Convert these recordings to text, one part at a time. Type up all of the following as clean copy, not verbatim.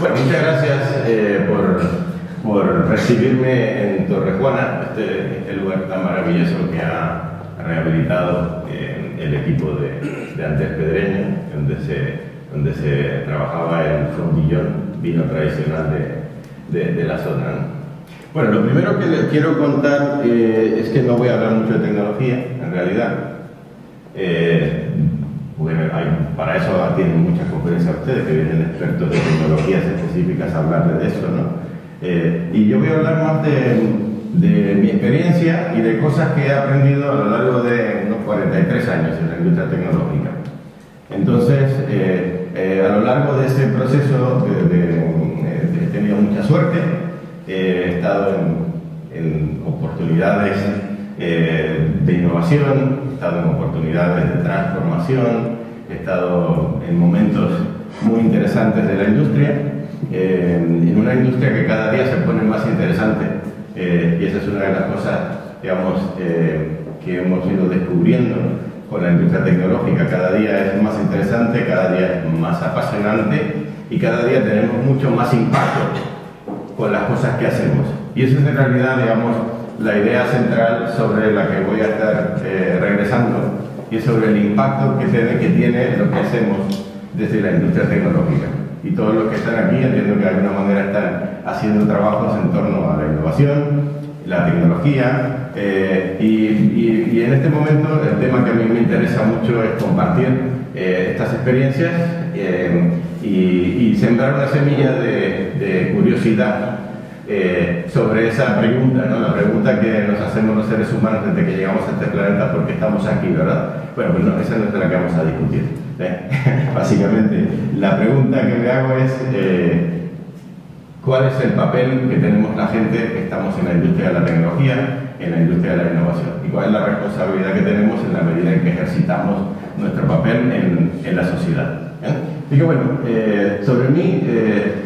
Bueno, muchas gracias por recibirme en Torrejuana, este lugar tan maravilloso que ha rehabilitado el equipo de Andrés Pedreño, donde se trabajaba el frontillón, vino tradicional de la zona, ¿no? Bueno, lo primero que les quiero contar es que no voy a hablar mucho de tecnología, en realidad. Bueno, para eso tienen muchas conferencias ustedes, que vienen expertos de tecnologías específicas a hablarles de eso, ¿no? Y yo voy a hablar más de mi experiencia y de cosas que he aprendido a lo largo de unos 43 años en la industria tecnológica. Entonces, a lo largo de ese proceso he tenido mucha suerte, he estado en oportunidades de innovación, he estado en oportunidades de transformación, he estado en momentos muy interesantes de la industria, en una industria que cada día se pone más interesante, y esa es una de las cosas, digamos, que hemos ido descubriendo con la industria tecnológica. Cada día es más interesante, cada día es más apasionante y cada día tenemos mucho más impacto con las cosas que hacemos. Y esa es en realidad, digamos, la idea central sobre la que voy a estar regresando, y es sobre el impacto que tiene lo que hacemos desde la industria tecnológica. Y todos los que están aquí entiendo que de alguna manera están haciendo trabajos en torno a la innovación, la tecnología, y en este momento el tema que a mí me interesa mucho es compartir estas experiencias y sembrar una semilla de curiosidad sobre esa pregunta, ¿no? La pregunta que nos hacemos los seres humanos desde que llegamos a este planeta, ¿por qué estamos aquí, verdad? Bueno, pues no, esa no es la que vamos a discutir, Básicamente, la pregunta que me hago es ¿cuál es el papel que tenemos la gente que estamos en la industria de la tecnología, en la industria de la innovación? ¿Y cuál es la responsabilidad que tenemos en la medida en que ejercitamos nuestro papel en la sociedad? Así que bueno, sobre mí,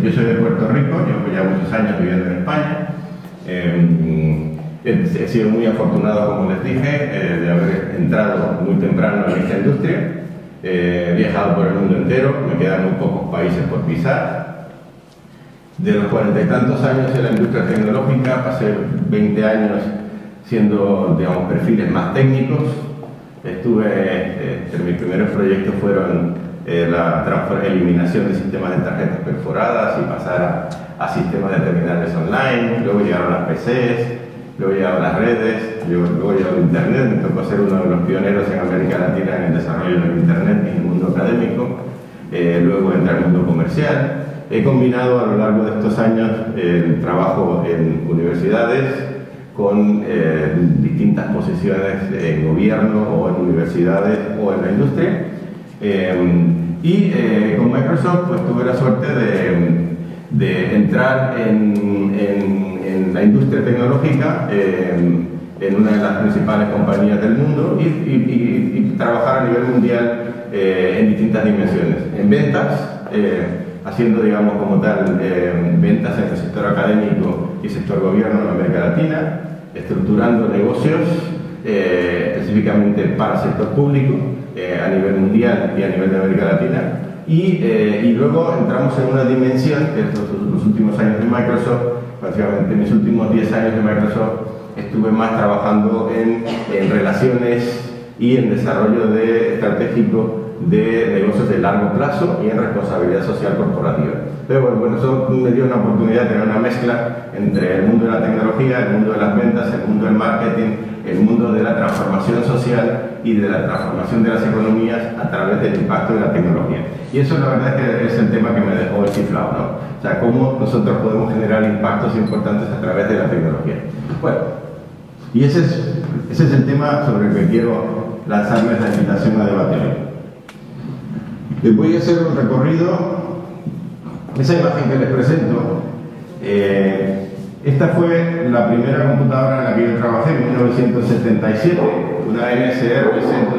yo soy de Puerto Rico, llevo ya muchos años viviendo en España. He sido muy afortunado, como les dije, de haber entrado muy temprano en esta industria. He viajado por el mundo entero, me quedan muy pocos países por pisar. De los 40 y tantos años en la industria tecnológica, pasé 20 años siendo, digamos, perfiles más técnicos. Mis primeros proyectos fueron la eliminación de sistemas de tarjetas perforadas y pasar a sistemas de terminales online. Luego llegaron las PCs, luego llegaron las redes, luego llegó el Internet. Me tocó ser uno de los pioneros en América Latina en el desarrollo del Internet y en el mundo académico. Luego entré al mundo comercial. He combinado a lo largo de estos años el trabajo en universidades con distintas posiciones en gobierno o en universidades o en la industria. Con Microsoft pues tuve la suerte de entrar en la industria tecnológica en una de las principales compañías del mundo y trabajar a nivel mundial en distintas dimensiones. En ventas, haciendo, digamos, como tal, ventas en el sector académico y sector gobierno en América Latina, estructurando negocios específicamente para el sector público a nivel mundial y a nivel de América Latina. Y luego entramos en una dimensión que los últimos años de Microsoft, prácticamente mis últimos 10 años de Microsoft, estuve más trabajando en relaciones y en desarrollo estratégico de negocios de largo plazo y en responsabilidad social corporativa. Pero bueno, eso me dio una oportunidad de tener una mezcla entre el mundo de la tecnología, el mundo de las ventas, el mundo del marketing, el mundo de la transformación social y de la transformación de las economías a través del impacto de la tecnología. Y eso la verdad es que es el tema que me dejó chiflado, ¿no? O sea, cómo nosotros podemos generar impactos importantes a través de la tecnología. Bueno, y ese es el tema sobre el que quiero lanzarles la invitación a debatir. Les voy a hacer un recorrido. Esa imagen que les presento, esta fue la primera computadora en la que yo trabajé en 1977, una MSR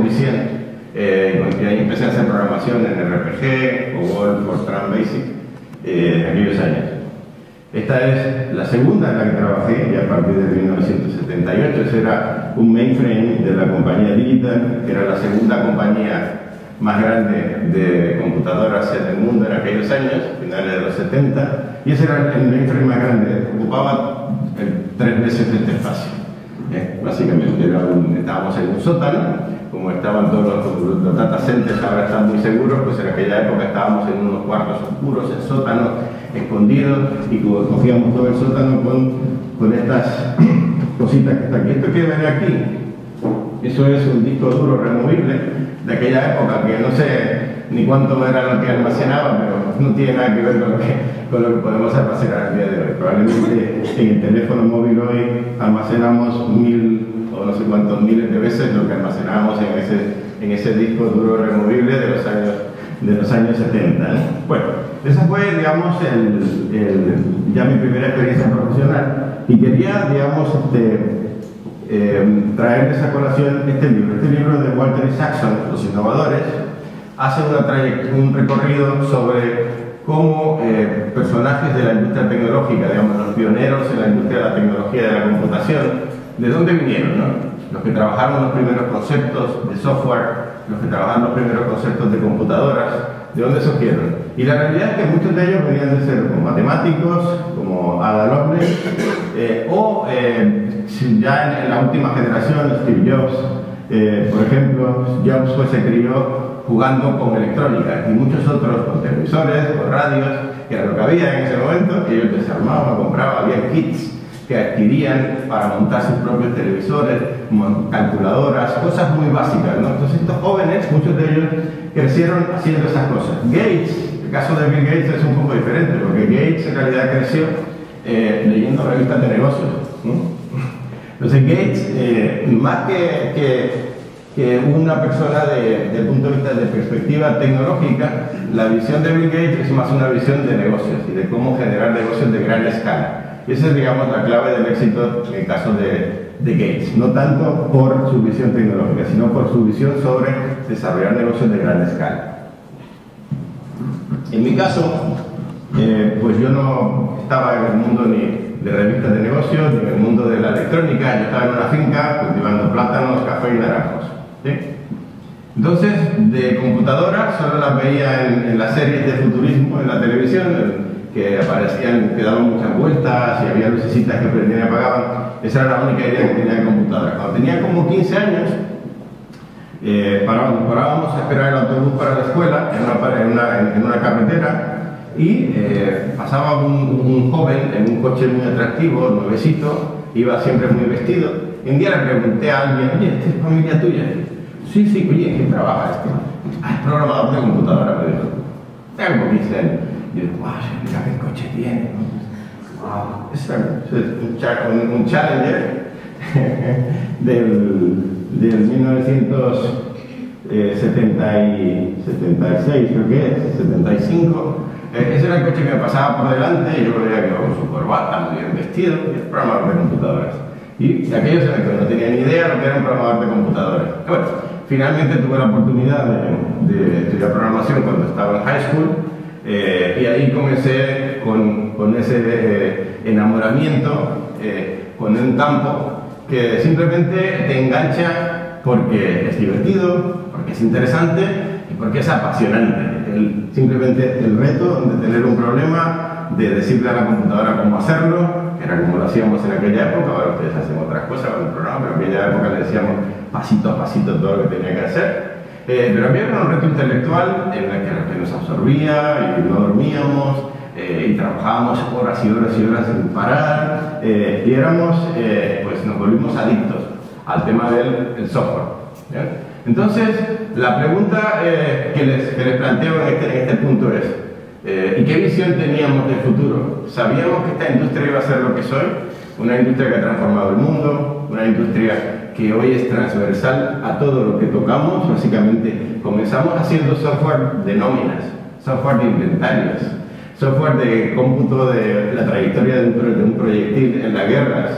100, y ahí empecé a hacer programación en RPG, COBOL, Fortran Basic, en aquellos años. Esta es la segunda en la que trabajé, ya a partir de 1978. Ese era un mainframe de la compañía Digital, que era la segunda compañía más grande de computadoras en el mundo en aquellos años, finales de los 70, y ese era el mainframe más grande, ocupaba 3 veces este espacio. Básicamente estábamos en un sótano, como estaban todos los data centers, ahora están muy seguros, pues en aquella época estábamos en unos cuartos oscuros, en sótanos, escondidos, y cogíamos todo el sótano con estas cositas que están aquí. Esto que ven aquí, eso es un disco duro removible de aquella época, que no sé ni cuánto era lo que almacenaba, pero no tiene nada que ver con lo que podemos almacenar el día de hoy. Probablemente en el teléfono móvil hoy almacenamos 1000 o no sé cuántos miles de veces lo que almacenábamos en ese disco duro removible de los años 70. Bueno, esa fue, digamos, ya mi primera experiencia profesional, y quería, digamos, traerles a colación este libro. Este libro de Walter Isaacson, Los Innovadores, hace un recorrido sobre cómo personajes de la industria tecnológica, digamos, los pioneros en la industria de la tecnología de la computación, ¿de dónde vinieron, no? Los que trabajaron los primeros conceptos de software, los que trabajaron los primeros conceptos de computadoras, ¿de dónde surgieron? Y la realidad es que muchos de ellos venían de ser como matemáticos, como Ada Lovelace, o ya en la última generación, Steve Jobs, por ejemplo, Jobs se crió jugando con electrónica, y muchos otros con televisores, con radios, que era lo que había en ese momento, que ellos desarmaban, compraban, había kits que adquirían para montar sus propios televisores, calculadoras, cosas muy básicas, ¿no? Entonces estos jóvenes, muchos de ellos, crecieron haciendo esas cosas. Gates, el caso de Bill Gates es un poco diferente, porque Gates en realidad creció leyendo revistas de negocios, ¿no? Entonces Gates, más que una persona desde el punto de vista de perspectiva tecnológica, la visión de Bill Gates es más una visión de negocios y de cómo generar negocios de gran escala. Y esa es, digamos, la clave del éxito en el caso de Gates. No tanto por su visión tecnológica, sino por su visión sobre desarrollar negocios de gran escala. En mi caso, pues yo no estaba en el mundo ni de revistas de negocios, ni en el mundo de la electrónica. Yo estaba en una finca cultivando plátanos, café y naranjos, ¿sí? Entonces, de computadora solo las veía en las series de futurismo en la televisión, que aparecían, que daban muchas vueltas y había lucecitas que prendían y apagaban. Esa era la única idea que tenía de computadora. Cuando tenía como 15 años, parábamos a esperar el autobús para la escuela en una carretera, y pasaba un joven en un coche muy atractivo, nuevecito, iba siempre muy vestido. Y un día le pregunté a alguien: oye, ¿esta es familia tuya? Sí, sí. Oye, ¿en qué trabaja este? Es programador de computadora, me dijo. Tengo como 15 años. Y yo digo: wow, mira qué coche tiene, ¿no? Wow, es un Challenger del 1976, creo que es, 75. Ese era el coche que me pasaba por delante, y yo veía que iba con su corbata, muy bien vestido, y es programador de computadoras. Y aquellos en los que no tenía ni idea lo que era un programador de computadoras. Y bueno, finalmente tuve la oportunidad de estudiar programación cuando estaba en high school, y ahí comencé con ese enamoramiento con un campo que simplemente te engancha porque es divertido, porque es interesante y porque es apasionante. Simplemente el reto de tener un problema, de decirle a la computadora cómo hacerlo, que era como lo hacíamos en aquella época. Ahora ustedes hacen otras cosas con el programa, pero en aquella época le decíamos pasito a pasito todo lo que tenía que hacer. Pero había un reto intelectual en el que nos absorbía y no dormíamos, y trabajábamos horas y horas y horas sin parar, y pues nos volvimos adictos al tema del software, ¿bien? Entonces, la pregunta que les planteo en este punto es: ¿y qué visión teníamos del futuro? ¿Sabíamos que esta industria iba a ser lo que soy? Una industria que ha transformado el mundo, una industria que hoy es transversal a todo lo que tocamos. Básicamente, comenzamos haciendo software de nóminas, software de inventarios, software de cómputo de la trayectoria de un proyectil en las guerras,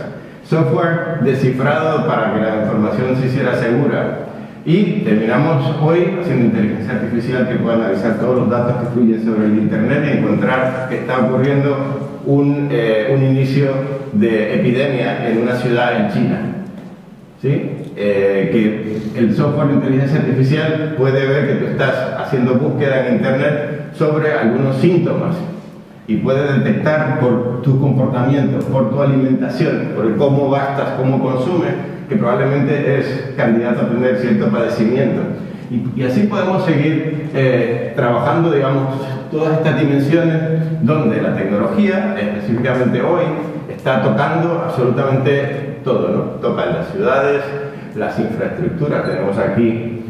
software descifrado para que la información se hiciera segura. Y terminamos hoy haciendo inteligencia artificial que puede analizar todos los datos que fluyen sobre el Internet y encontrar que está ocurriendo un inicio de epidemia en una ciudad en China, ¿sí? que el software de inteligencia artificial puede ver que tú estás haciendo búsqueda en Internet sobre algunos síntomas y puede detectar por tu comportamiento, por tu alimentación, por el cómo gastas, cómo consumes, que probablemente eres candidato a tener cierto padecimiento. Y así podemos seguir trabajando, digamos, todas estas dimensiones donde la tecnología, específicamente hoy, está tocando absolutamente todo, ¿no? Toca en las ciudades, las infraestructuras. Tenemos aquí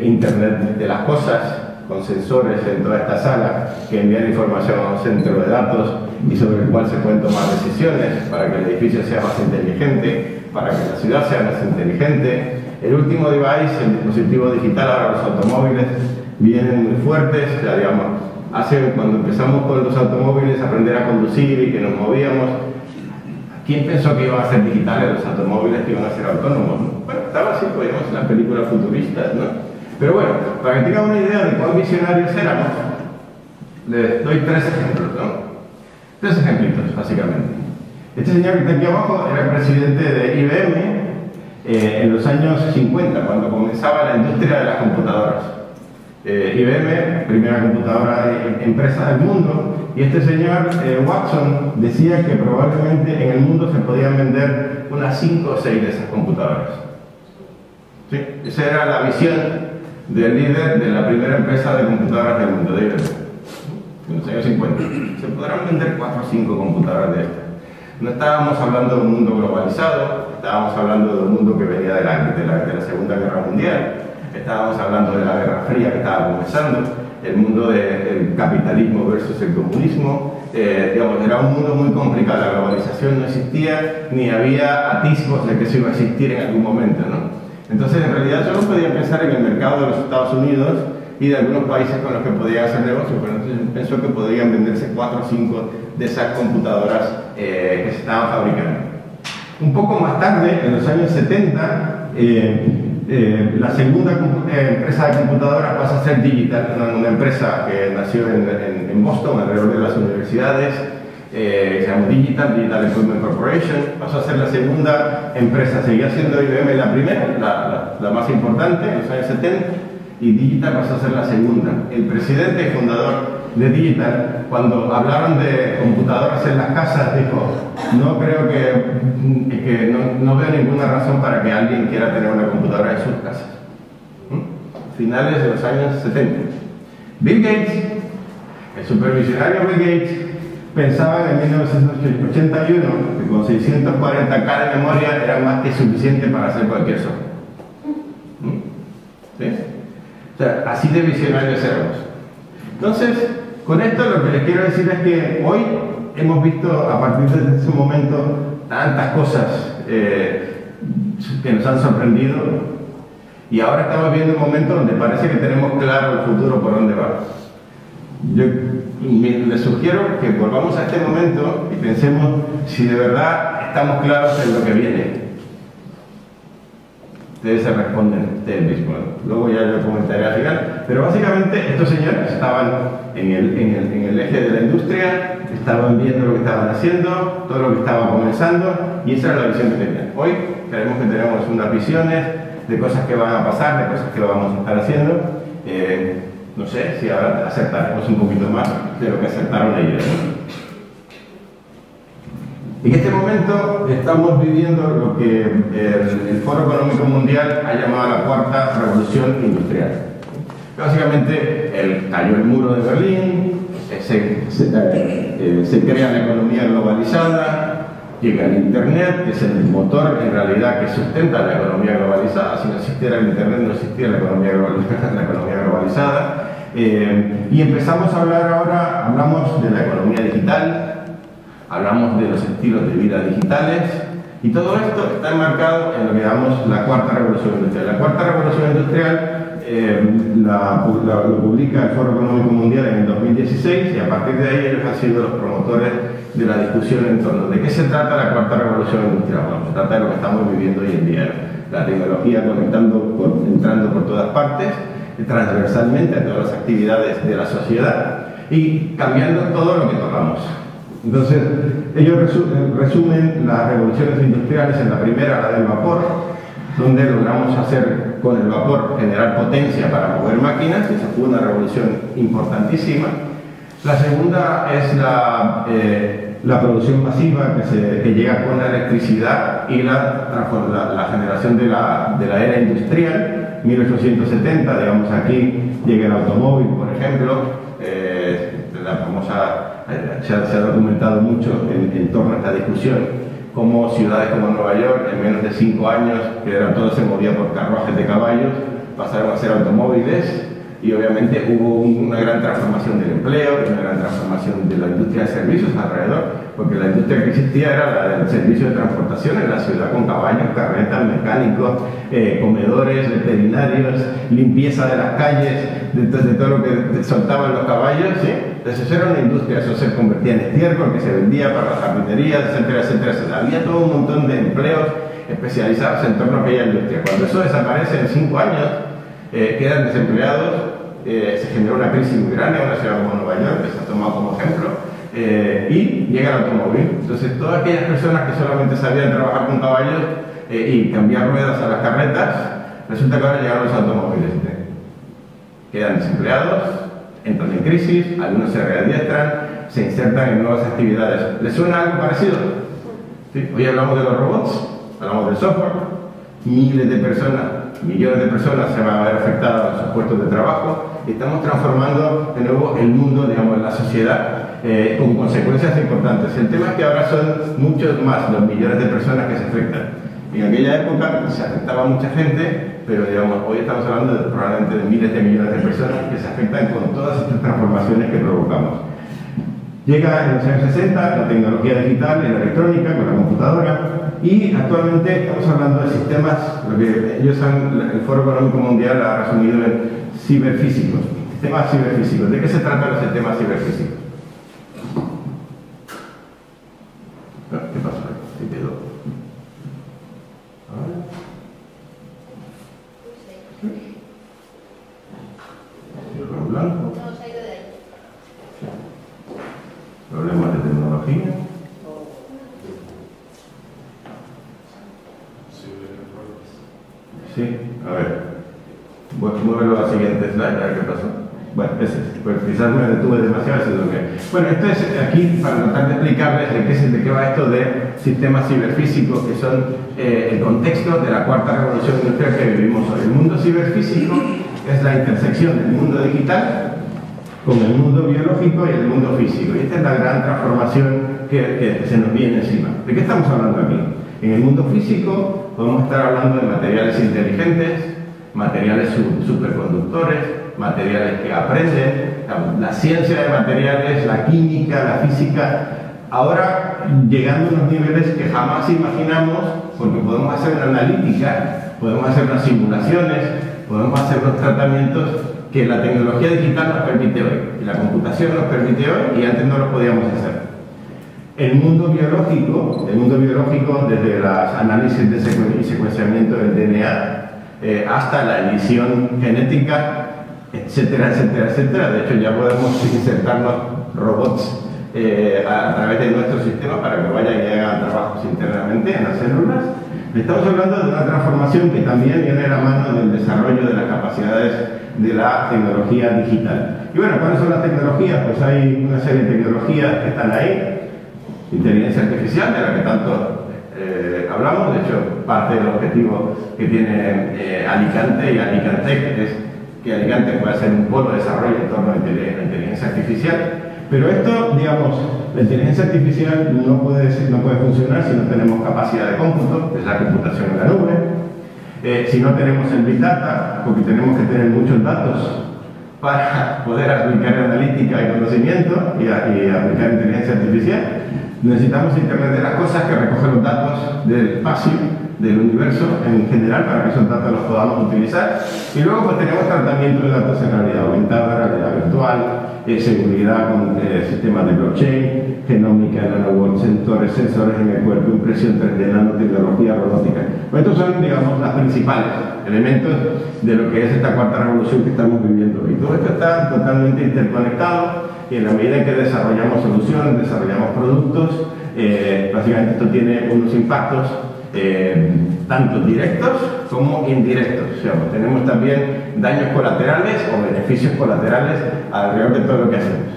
Internet de las cosas, con sensores en toda esta sala que envían información a un centro de datos y sobre el cual se pueden tomar decisiones para que el edificio sea más inteligente, para que la ciudad sea más inteligente. El último device, el dispositivo digital, ahora los automóviles vienen muy fuertes, ya digamos, cuando empezamos con los automóviles a aprender a conducir y que nos movíamos, ¿quién pensó que iban a ser digitales los automóviles, que iban a ser autónomos? ¿No? Bueno, estaba así, pues, en las películas futuristas, ¿no? Pero bueno, para que tengan una idea de cuán visionarios éramos, les doy tres ejemplos, ¿no? Tres ejemplitos, básicamente. Este señor que está aquí abajo era el presidente de IBM en los años 50, cuando comenzaba la industria de las computadoras. IBM, primera computadora empresa del mundo, y este señor Watson decía que probablemente en el mundo se podían vender unas 5 o 6 de esas computadoras. ¿Sí? Esa era la visión del líder de la primera empresa de computadoras del mundo, de IBM, en los años 50. Se podrán vender 4 o 5 computadoras de estas. No estábamos hablando de un mundo globalizado, estábamos hablando de un mundo que venía de la Segunda Guerra Mundial, estábamos hablando de la Guerra Fría que estaba comenzando, el mundo del capitalismo versus el comunismo. Digamos, era un mundo muy complicado, la globalización no existía, ni había atisbos de que eso iba a existir en algún momento, ¿no? Entonces, en realidad, yo no podía pensar en el mercado de los Estados Unidos y de algunos países con los que podían hacer negocios, pero entonces pensó que podrían venderse 4 o 5 de esas computadoras que se estaban fabricando. Un poco más tarde, en los años 70, la segunda empresa de computadoras pasa a ser Digital, una empresa que nació en Boston, alrededor de las universidades, se llamó Digital Equipment Corporation, pasó a ser la segunda empresa, seguía siendo IBM la primera, la más importante en los años 70, y Digital pasó a ser la segunda. El presidente y fundador de Digital, cuando hablaron de computadoras en las casas, dijo: no creo no veo ninguna razón para que alguien quiera tener una computadora en sus casas. Finales de los años 70. Bill Gates, el supervisionario Bill Gates, pensaba en 1981 que con 640K de memoria era más que suficiente para hacer cualquier software. ¿Sí? O sea, así de visionarios éramos. Entonces, con esto lo que les quiero decir es que hoy hemos visto a partir de ese momento tantas cosas que nos han sorprendido, y ahora estamos viendo un momento donde parece que tenemos claro el futuro por dónde va. Yo les sugiero que volvamos a este momento y pensemos si de verdad estamos claros en lo que viene. Ustedes se responden ustedes mismos, luego ya lo comentaré al final, pero básicamente estos señores estaban en el eje de la industria, estaban viendo lo que estaban haciendo, todo lo que estaba comenzando, y esa era la visión que tenían. Hoy creemos que tenemos unas visiones de cosas que van a pasar, de cosas que vamos a estar haciendo. No sé si ahora acertaremos un poquito más de lo que acertaron ayer. En este momento estamos viviendo lo que el Foro Económico Mundial ha llamado la cuarta revolución industrial. Básicamente cayó el muro de Berlín, se crea la economía globalizada, llega el Internet, que es el motor en realidad que sustenta la economía globalizada. Si no existiera el Internet, no existiera la economía globalizada. Y empezamos a hablar ahora, hablamos de la economía digital, hablamos de los estilos de vida digitales, y todo esto está enmarcado en lo que llamamos la cuarta revolución industrial. La cuarta revolución industrial lo publica el Foro Económico Mundial en el 2016, y a partir de ahí ellos han sido los promotores de la discusión en torno de qué se trata la cuarta revolución industrial. Bueno, se trata de lo que estamos viviendo hoy en día, la tecnología entrando por todas partes, transversalmente a todas las actividades de la sociedad y cambiando todo lo que tocamos. Entonces, ellos resumen las revoluciones industriales en la primera, la del vapor, donde logramos hacer con el vapor generar potencia para mover máquinas, y esa fue una revolución importantísima. La segunda es la producción masiva que llega con la electricidad y la generación de la era industrial. 1870, digamos, aquí llega el automóvil, por ejemplo, la famosa, se ha documentado mucho en torno a esta discusión, como ciudades como Nueva York, en menos de 5 años, que todo se movía por carruajes de caballos, pasaron a ser automóviles, y obviamente hubo una gran transformación del empleo, una gran transformación de la industria de servicios alrededor, porque la industria que existía era la del servicio de transportación en la ciudad, con caballos, carretas, mecánicos, comedores, veterinarios, limpieza de las calles, de todo lo que soltaban los caballos, ¿sí? Entonces eso era una industria, eso se convertía en estiércol que se vendía para las jardinerías, etcétera, etcétera, etcétera. Había todo un montón de empleos especializados en torno a aquella industria. Cuando eso desaparece en 5 años, quedan desempleados, se generó una crisis muy grande en una ciudad como Nueva York, que se ha tomado como ejemplo, y llega el automóvil. Entonces todas aquellas personas que solamente sabían trabajar con caballos y cambiar ruedas a las carretas, resulta que ahora llegaron los automóviles. Quedan desempleados, entran en crisis, algunos se readiestran, se insertan en nuevas actividades. ¿Les suena algo parecido? ¿Sí? Hoy hablamos de los robots, hablamos del software, miles de personas, millones de personas se van a ver afectadas a sus puestos de trabajo, y estamos transformando de nuevo el mundo, digamos, la sociedad, con consecuencias importantes. El tema es que ahora son muchos más los millones de personas que se afectan. En aquella época se afectaba a mucha gente, pero digamos, hoy estamos hablando probablemente de miles de millones de personas que se afectan con todas estas transformaciones que provocamos. Llega en los años 60 la tecnología digital, la electrónica, con la computadora, y actualmente estamos hablando de sistemas, lo que el Foro Económico Mundial ha resumido en ciberfísicos. Sistemas ciberfísicos. ¿De qué se tratan los sistemas ciberfísicos? ¿Qué pasa? ¿Qué quedó? ¿Círculo blanco? ¿Problemas de tecnología? Sí, a ver. Muévelo a la siguiente slide, a ver qué pasó. Bueno, ese es. Pues quizás me detuve demasiado, ese es lo que... Bueno, esto es aquí para tratar de explicarles de qué va esto de sistemas ciberfísicos, que son el contexto de la cuarta revolución industrial que vivimos hoy. El mundo ciberfísico es la intersección del mundo digital con el mundo biológico y el mundo físico. Y esta es la gran transformación que se nos viene encima. ¿De qué estamos hablando aquí? En el mundo físico podemos estar hablando de materiales inteligentes, materiales superconductores, materiales que aprenden, la ciencia de materiales, la química, la física, ahora llegando a unos niveles que jamás imaginamos, porque podemos hacer una analítica, podemos hacer unas simulaciones, podemos hacer unos tratamientos que la tecnología digital nos permite hoy, y la computación nos permite hoy, y antes no lo podíamos hacer. El mundo biológico, desde los análisis de secuenciamiento del DNA, hasta la edición genética, etcétera, etcétera, etcétera. De hecho, ya podemos insertarnos robots a través de nuestro sistema para que vayan y hagan trabajos internamente en las células. Estamos hablando de una transformación que también viene de la mano del desarrollo de las capacidades de la tecnología digital. Y bueno, ¿cuáles son las tecnologías? Pues hay una serie de tecnologías que están ahí. Inteligencia artificial, de la que tanto hablamos. De hecho, parte del objetivo que tiene Alicante y Alicantec es que Alicante pueda ser un polo de desarrollo en torno a la inteligencia artificial. Pero esto, digamos, la inteligencia artificial no puede funcionar si no tenemos capacidad de cómputo, que es la computación en la nube, si no tenemos el Big Data, porque tenemos que tener muchos datos para poder aplicar analítica y conocimiento y aplicar inteligencia artificial. Necesitamos Internet de las cosas, que recoge los datos del espacio, del universo en general, para que esos datos los podamos utilizar. Y luego pues tenemos tratamiento de datos en realidad aumentada, realidad virtual, seguridad con sistemas de blockchain, genómica, nanowatts, sensores en el cuerpo, impresión 3D, nanotecnología, robótica. Pues estos son, digamos, los principales elementos de lo que es esta cuarta revolución que estamos viviendo hoy. Todo esto está totalmente interconectado, y en la medida en que desarrollamos soluciones, desarrollamos productos, básicamente esto tiene unos impactos tanto directos como indirectos. O sea, tenemos también daños colaterales o beneficios colaterales alrededor de todo lo que hacemos.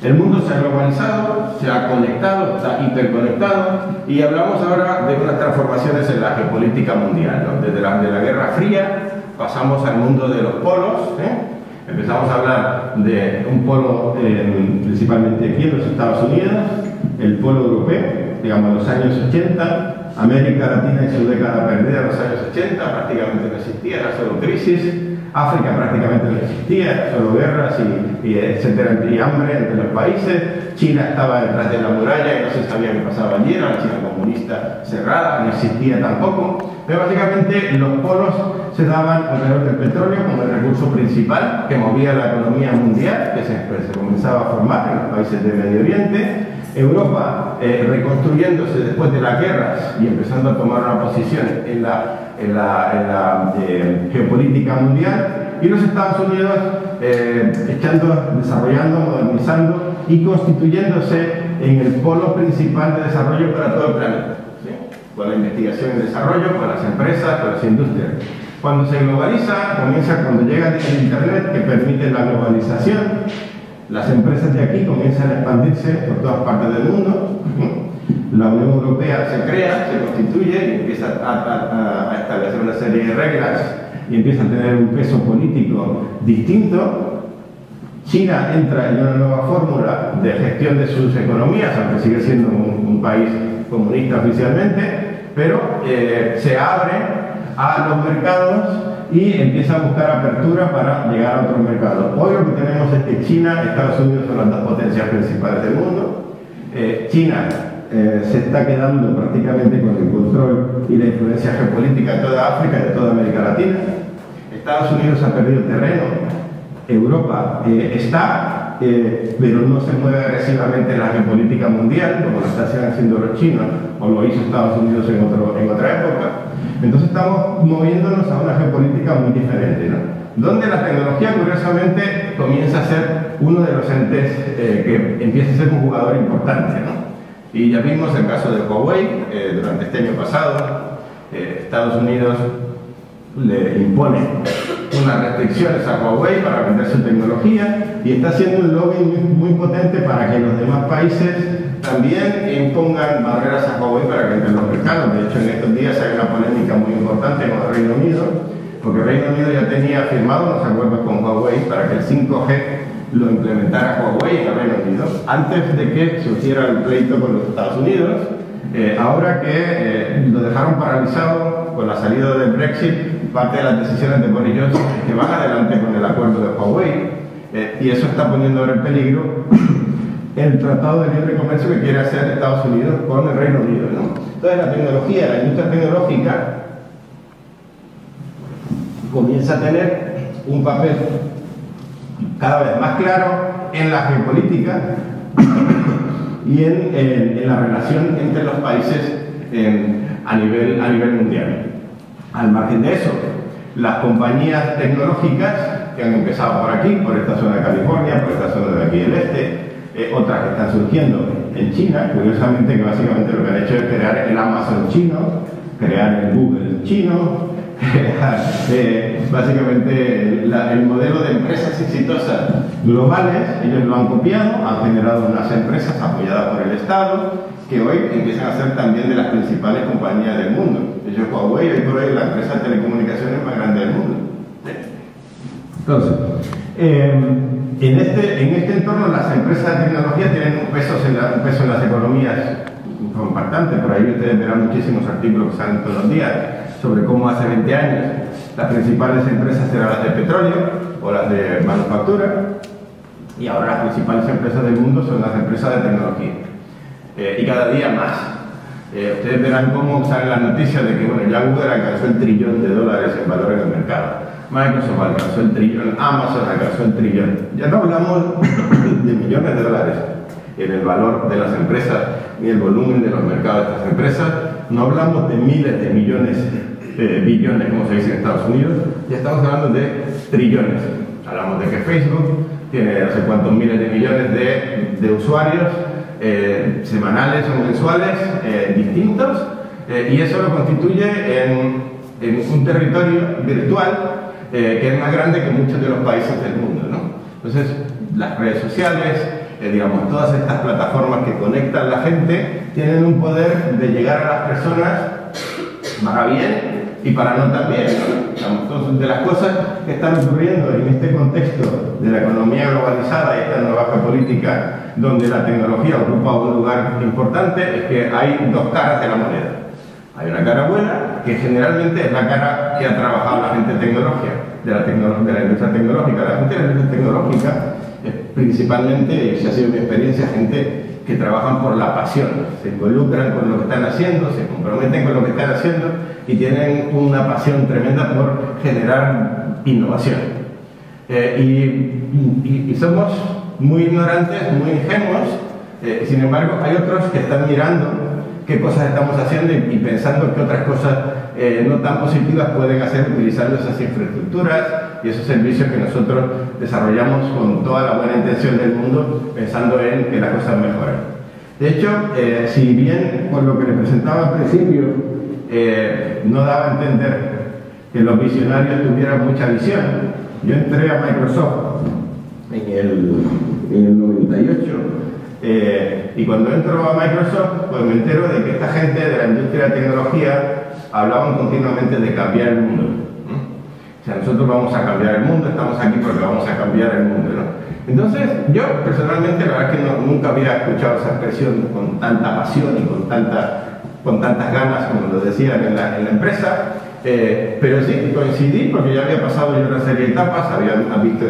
El mundo se ha globalizado, se ha conectado, está hiperconectado, y hablamos ahora de unas transformaciones en la geopolítica mundial, ¿no? Desde la Guerra Fría pasamos al mundo de los polos, empezamos a hablar de un polo principalmente aquí en los Estados Unidos, el polo europeo, digamos los años 80, América Latina y su década perdida en los años 80, prácticamente no existía, era solo crisis. África prácticamente no existía, solo guerras y etcétera, y hambre entre los países. China estaba detrás de la muralla y no se sabía qué pasaba allí, era una China comunista cerrada, no existía tampoco. Pero básicamente los polos se daban alrededor del petróleo como el recurso principal que movía la economía mundial, que se comenzaba a formar en los países del Medio Oriente. Europa reconstruyéndose después de las guerras y empezando a tomar una posición en la geopolítica mundial, y los Estados Unidos desarrollando, modernizando y constituyéndose en el polo principal de desarrollo para todo el planeta, ¿sí? Con la investigación y desarrollo, con las empresas, con las industrias. Cuando se globaliza, cuando llega el Internet que permite la globalización, las empresas de aquí comienzan a expandirse por todas partes del mundo. La Unión Europea se crea, se constituye y empieza a establecer una serie de reglas y empieza a tener un peso político distinto. China entra en una nueva fórmula de gestión de sus economías, aunque sigue siendo un país comunista oficialmente, pero se abre a los mercados y empieza a buscar apertura para llegar a otros mercados. Hoy lo que tenemos es que China y Estados Unidos son las dos potencias principales del mundo. China se está quedando prácticamente con el control y la influencia geopolítica de toda África y de toda América Latina. Estados Unidos ha perdido terreno. Europa está, pero no se mueve agresivamente en la geopolítica mundial, como lo están haciendo los chinos o lo hizo Estados Unidos en otra época. Entonces estamos moviéndonos a una geopolítica muy diferente, ¿no? Donde la tecnología, curiosamente, comienza a ser uno de los entes que empieza a ser un jugador importante, ¿no? Y ya vimos el caso de Huawei durante este año pasado. Estados Unidos le impone unas restricciones a Huawei para vender su tecnología y está haciendo un lobby muy potente para que los demás países también impongan barreras a Huawei para que entre los mercados. De hecho, en estos días hay una polémica muy importante con el Reino Unido, porque el Reino Unido ya tenía firmado unos acuerdos con Huawei para que el 5G lo implementara Huawei en el Reino Unido, antes de que surgiera el pleito con los Estados Unidos. Ahora que lo dejaron paralizado con la salida del Brexit, parte de las decisiones de Boris Johnson es que van adelante con el acuerdo de Huawei, y eso está poniendo ahora en peligro el tratado de libre comercio que quiere hacer Estados Unidos con el Reino Unido, ¿no? Entonces la tecnología, la industria tecnológica comienza a tener un papel cada vez más claro en la geopolítica y en la relación entre los países a nivel mundial. Al margen de eso, las compañías tecnológicas que han empezado por aquí, por esta zona de California, por esta zona de aquí del este, otras que están surgiendo en China, curiosamente, que básicamente lo que han hecho es crear el Amazon chino, crear el Google chino, crear básicamente el modelo de empresas exitosas globales. Ellos lo han copiado, han generado unas empresas apoyadas por el Estado, que hoy empiezan a ser también de las principales compañías del mundo. Ellos, Huawei, hoy por hoy es la empresa de telecomunicaciones más grande del mundo. Entonces, en este entorno las empresas de tecnología tienen un peso en las economías impactante. Por ahí ustedes verán muchísimos artículos que salen todos los días sobre cómo hace 20 años las principales empresas eran las de petróleo o las de manufactura, y ahora las principales empresas del mundo son las empresas de tecnología, y cada día más. Ustedes verán cómo salen las noticias de que bueno, ya Google alcanzó el $1 trillón en valor en el mercado. Microsoft alcanzó el $1 trillón, Amazon alcanzó el $1 trillón. Ya no hablamos de millones de dólares en el valor de las empresas ni el volumen de los mercados de estas empresas. No hablamos de miles de millones, billones, como se dice en Estados Unidos. Ya estamos hablando de trillones. Hablamos de que Facebook tiene no sé cuántos miles de millones de usuarios semanales o mensuales distintos, y eso lo constituye en un territorio virtual que es más grande que muchos de los países del mundo, ¿no? Entonces, las redes sociales, digamos, todas estas plataformas que conectan a la gente tienen un poder de llegar a las personas para bien y para no tan bien, ¿no? Digamos, entonces, de las cosas que están ocurriendo en este contexto de la economía globalizada y esta nueva geopolítica donde la tecnología ocupa un lugar importante, es que hay dos caras de la moneda. Hay una cara buena, que generalmente es la cara que ha trabajado la gente tecnología, de la industria tecnológica. La gente de la industria tecnológica es principalmente, y esa ha sido mi experiencia, gente que trabajan por la pasión, se involucran con lo que están haciendo, se comprometen con lo que están haciendo y tienen una pasión tremenda por generar innovación. Y somos muy ignorantes, muy ingenuos, sin embargo hay otros que están mirando qué cosas estamos haciendo y pensando que otras cosas no tan positivas pueden hacer utilizando esas infraestructuras y esos servicios que nosotros desarrollamos con toda la buena intención del mundo, pensando en que las cosas mejoren. De hecho, si bien por lo que les presentaba al principio no daba a entender que los visionarios tuvieran mucha visión, yo entré a Microsoft en el 98 y cuando entro a Microsoft pues me entero de que esta gente de la industria de tecnología hablaban continuamente de cambiar el mundo. O sea, nosotros vamos a cambiar el mundo, estamos aquí porque vamos a cambiar el mundo, ¿no? Entonces, yo personalmente la verdad es que nunca había escuchado esa expresión con tanta pasión y con tantas ganas como lo decían en la empresa, pero sí, coincidí porque ya había pasado yo una serie de etapas, había visto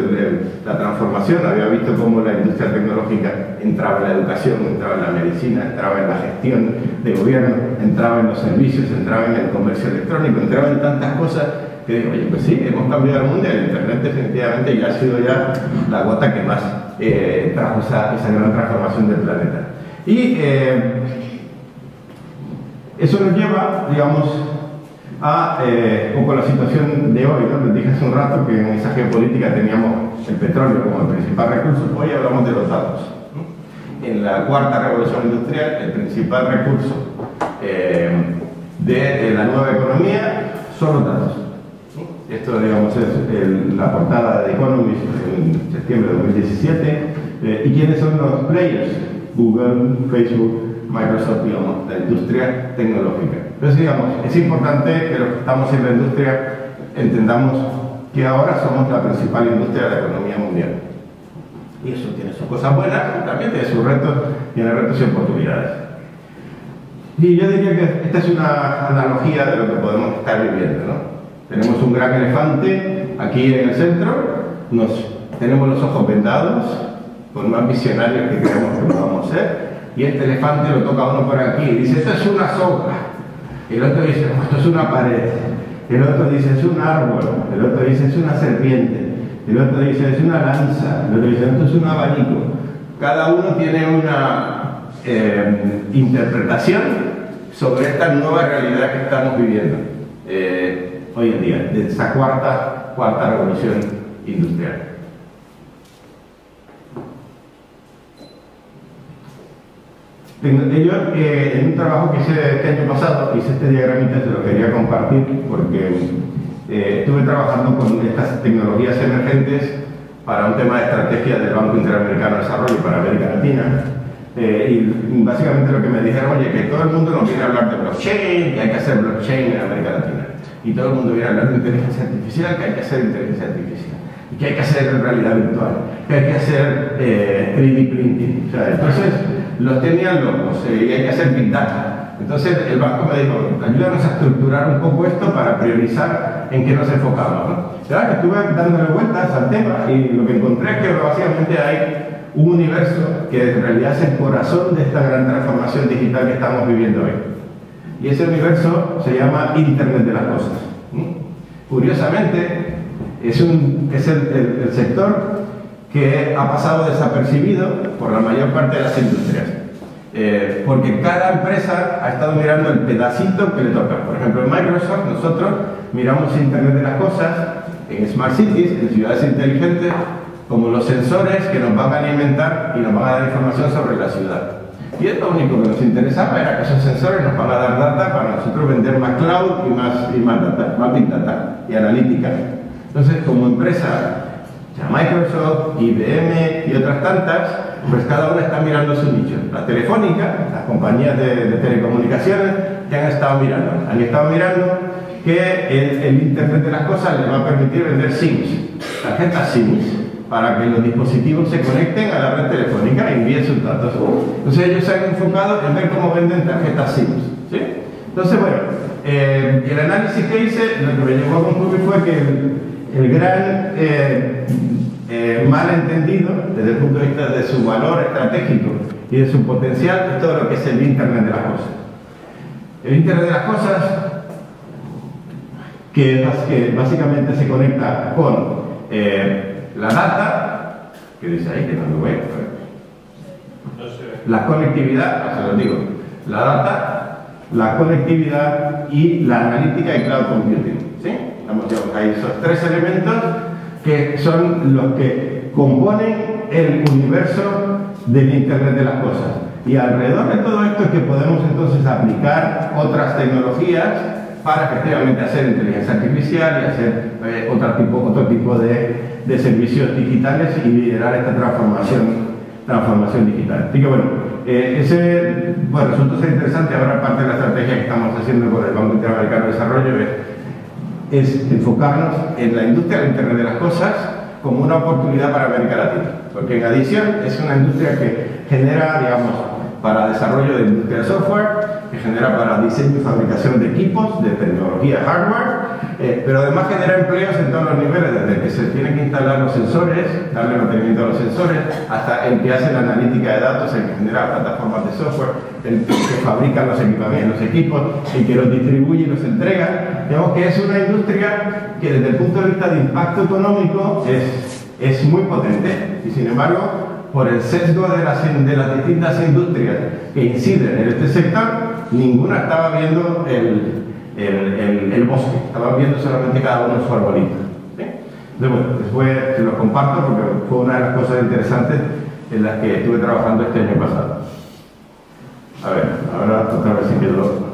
la transformación, había visto cómo la industria tecnológica entraba en la educación, entraba en la medicina, entraba en la gestión de gobierno, entraba en los servicios, entraba en el comercio electrónico, entraba en tantas cosas que digo, oye, pues sí, hemos cambiado el mundo y el Internet definitivamente ya ha sido ya la gota que más trajo esa gran transformación del planeta. Y eso nos lleva, digamos, a un poco la situación de hoy, ¿no? Les dije hace un rato que en esa geopolítica teníamos el petróleo como el principal recurso, hoy hablamos de los datos, ¿no? En la cuarta revolución industrial, el principal recurso de la nueva economía son los datos. Esto, digamos, es la portada de Economist en septiembre de 2017. ¿Y quiénes son los players? Google, Facebook, Microsoft, digamos, la industria tecnológica. Entonces, digamos, es importante que los que estamos en la industria entendamos que ahora somos la principal industria de la economía mundial. Y eso tiene sus cosas buenas, pero también tiene sus retos, tiene retos y oportunidades. Y yo diría que esta es una analogía de lo que podemos estar viviendo, ¿no? Tenemos un gran elefante aquí en el centro, tenemos los ojos vendados, con más visionarios que creemos que lo vamos a ser, y este elefante lo toca uno por aquí y dice, esto es una soga, y el otro dice, esto es una pared, el otro dice, es un árbol, el otro dice, es una serpiente, el otro dice, es una lanza, el otro dice, esto es un abanico. Cada uno tiene una interpretación sobre esta nueva realidad que estamos viviendo hoy en día, de esa cuarta revolución industrial. Yo, en un trabajo que hice este año pasado, hice este diagramita, se lo quería compartir porque estuve trabajando con estas tecnologías emergentes para un tema de estrategia del Banco Interamericano de Desarrollo para América Latina. Y básicamente lo que me dijeron, oye, que todo el mundo nos viene a hablar de blockchain, que hay que hacer blockchain en América Latina. Y todo el mundo viene a hablar de inteligencia artificial, que hay que hacer inteligencia artificial. Y que hay que hacer realidad virtual, que hay que hacer 3D printing. O sea, entonces los tenían locos y hay que hacer big data. Entonces el banco me dijo, ayúdanos a estructurar un poco esto para priorizar en qué nos enfocamos, ¿no? Claro que estuve dándole vueltas al tema y lo que encontré es que básicamente hay un universo que en realidad es el corazón de esta gran transformación digital que estamos viviendo hoy. Y ese universo se llama Internet de las Cosas. Curiosamente, es el sector que ha pasado desapercibido por la mayor parte de las industrias. Porque cada empresa ha estado mirando el pedacito que le toca. Por ejemplo, en Microsoft nosotros miramos Internet de las Cosas en Smart Cities, en ciudades inteligentes, como los sensores que nos van a alimentar y nos van a dar información sobre la ciudad. Y lo único que nos interesaba era que esos sensores nos van a dar data para nosotros vender más cloud y más data, más big data y analítica. Entonces, como empresa, ya Microsoft, IBM y otras tantas, pues cada una está mirando su nicho. La Telefónica, las compañías de telecomunicaciones, que han estado mirando que el Internet de las cosas les va a permitir vender SIMs, tarjetas SIMs, para que los dispositivos se conecten a la red telefónica y envíen sus datos. Entonces ellos se han enfocado en ver cómo venden tarjetas SIMs, ¿sí? Entonces, bueno, el análisis que hice, lo que me llevó a concluir fue que el gran malentendido, desde el punto de vista de su valor estratégico y de su potencial, es todo lo que es el Internet de las cosas. El Internet de las cosas, que básicamente se conecta con la data, que dice ahí que no lo veo, la conectividad, se lo digo, la data, la conectividad y la analítica y cloud computing, ¿sí? Hay esos tres elementos que son los que componen el universo del Internet de las cosas. Y alrededor de todo esto es que podemos entonces aplicar otras tecnologías para efectivamente hacer inteligencia artificial y hacer otro tipo de servicios digitales y liderar esta transformación digital. Así que bueno, resulta ser interesante. Ahora parte de la estrategia que estamos haciendo con el Banco Interamericano de Desarrollo es enfocarnos en la industria del Internet de las cosas como una oportunidad para América Latina, porque en adición es una industria que genera, digamos, para desarrollo de industria de software, que genera para diseño y fabricación de equipos, de tecnología hardware, pero además genera empleos en todos los niveles, desde que se tienen que instalar los sensores, darle mantenimiento a los sensores, hasta el que hace la analítica de datos, el que genera plataformas de software, el que fabrica los equipamientos, los equipos, el que los distribuye y los entrega. Digamos que es una industria que desde el punto de vista de impacto económico es muy potente y sin embargo por el sesgo de las distintas industrias que inciden en este sector, ninguna estaba viendo el bosque, estaba viendo solamente cada uno su arbolito, ¿sí? Entonces, bueno, después se los comparto porque fue una de las cosas interesantes en las que estuve trabajando este año pasado. A ver, ahora otra vez si quedó.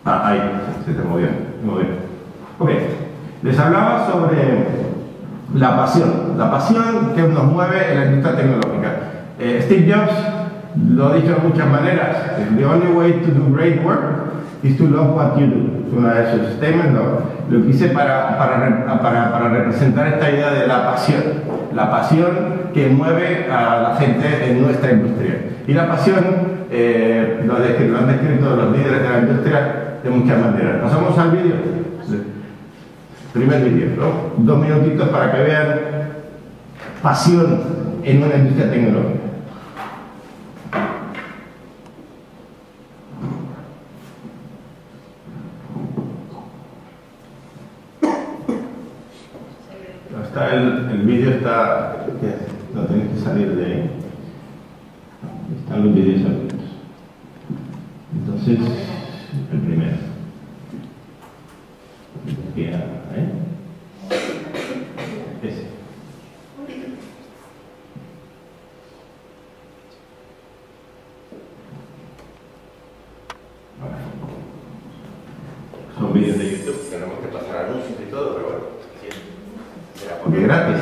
Ahí, se te movió. Ok, les hablaba sobre la pasión que nos mueve en la industria tecnológica. Steve Jobs lo ha dicho de muchas maneras. The only way to do great work is to love what you do. Es una de sus statements, ¿no? Lo que hice para representar esta idea de la pasión que mueve a la gente en nuestra industria. Y la pasión lo han descrito los líderes de la industria de muchas maneras. Pasamos al vídeo. Primer vídeo, ¿no? 2 minutitos para que vean pasión en una industria tecnológica. El vídeo está... No tenéis que salir de ahí. Están los vídeos abiertos. Entonces, el primero. Ese. Son vídeos de YouTube, tenemos que pasar anuncios y todo, pero bueno, será porque es gratis.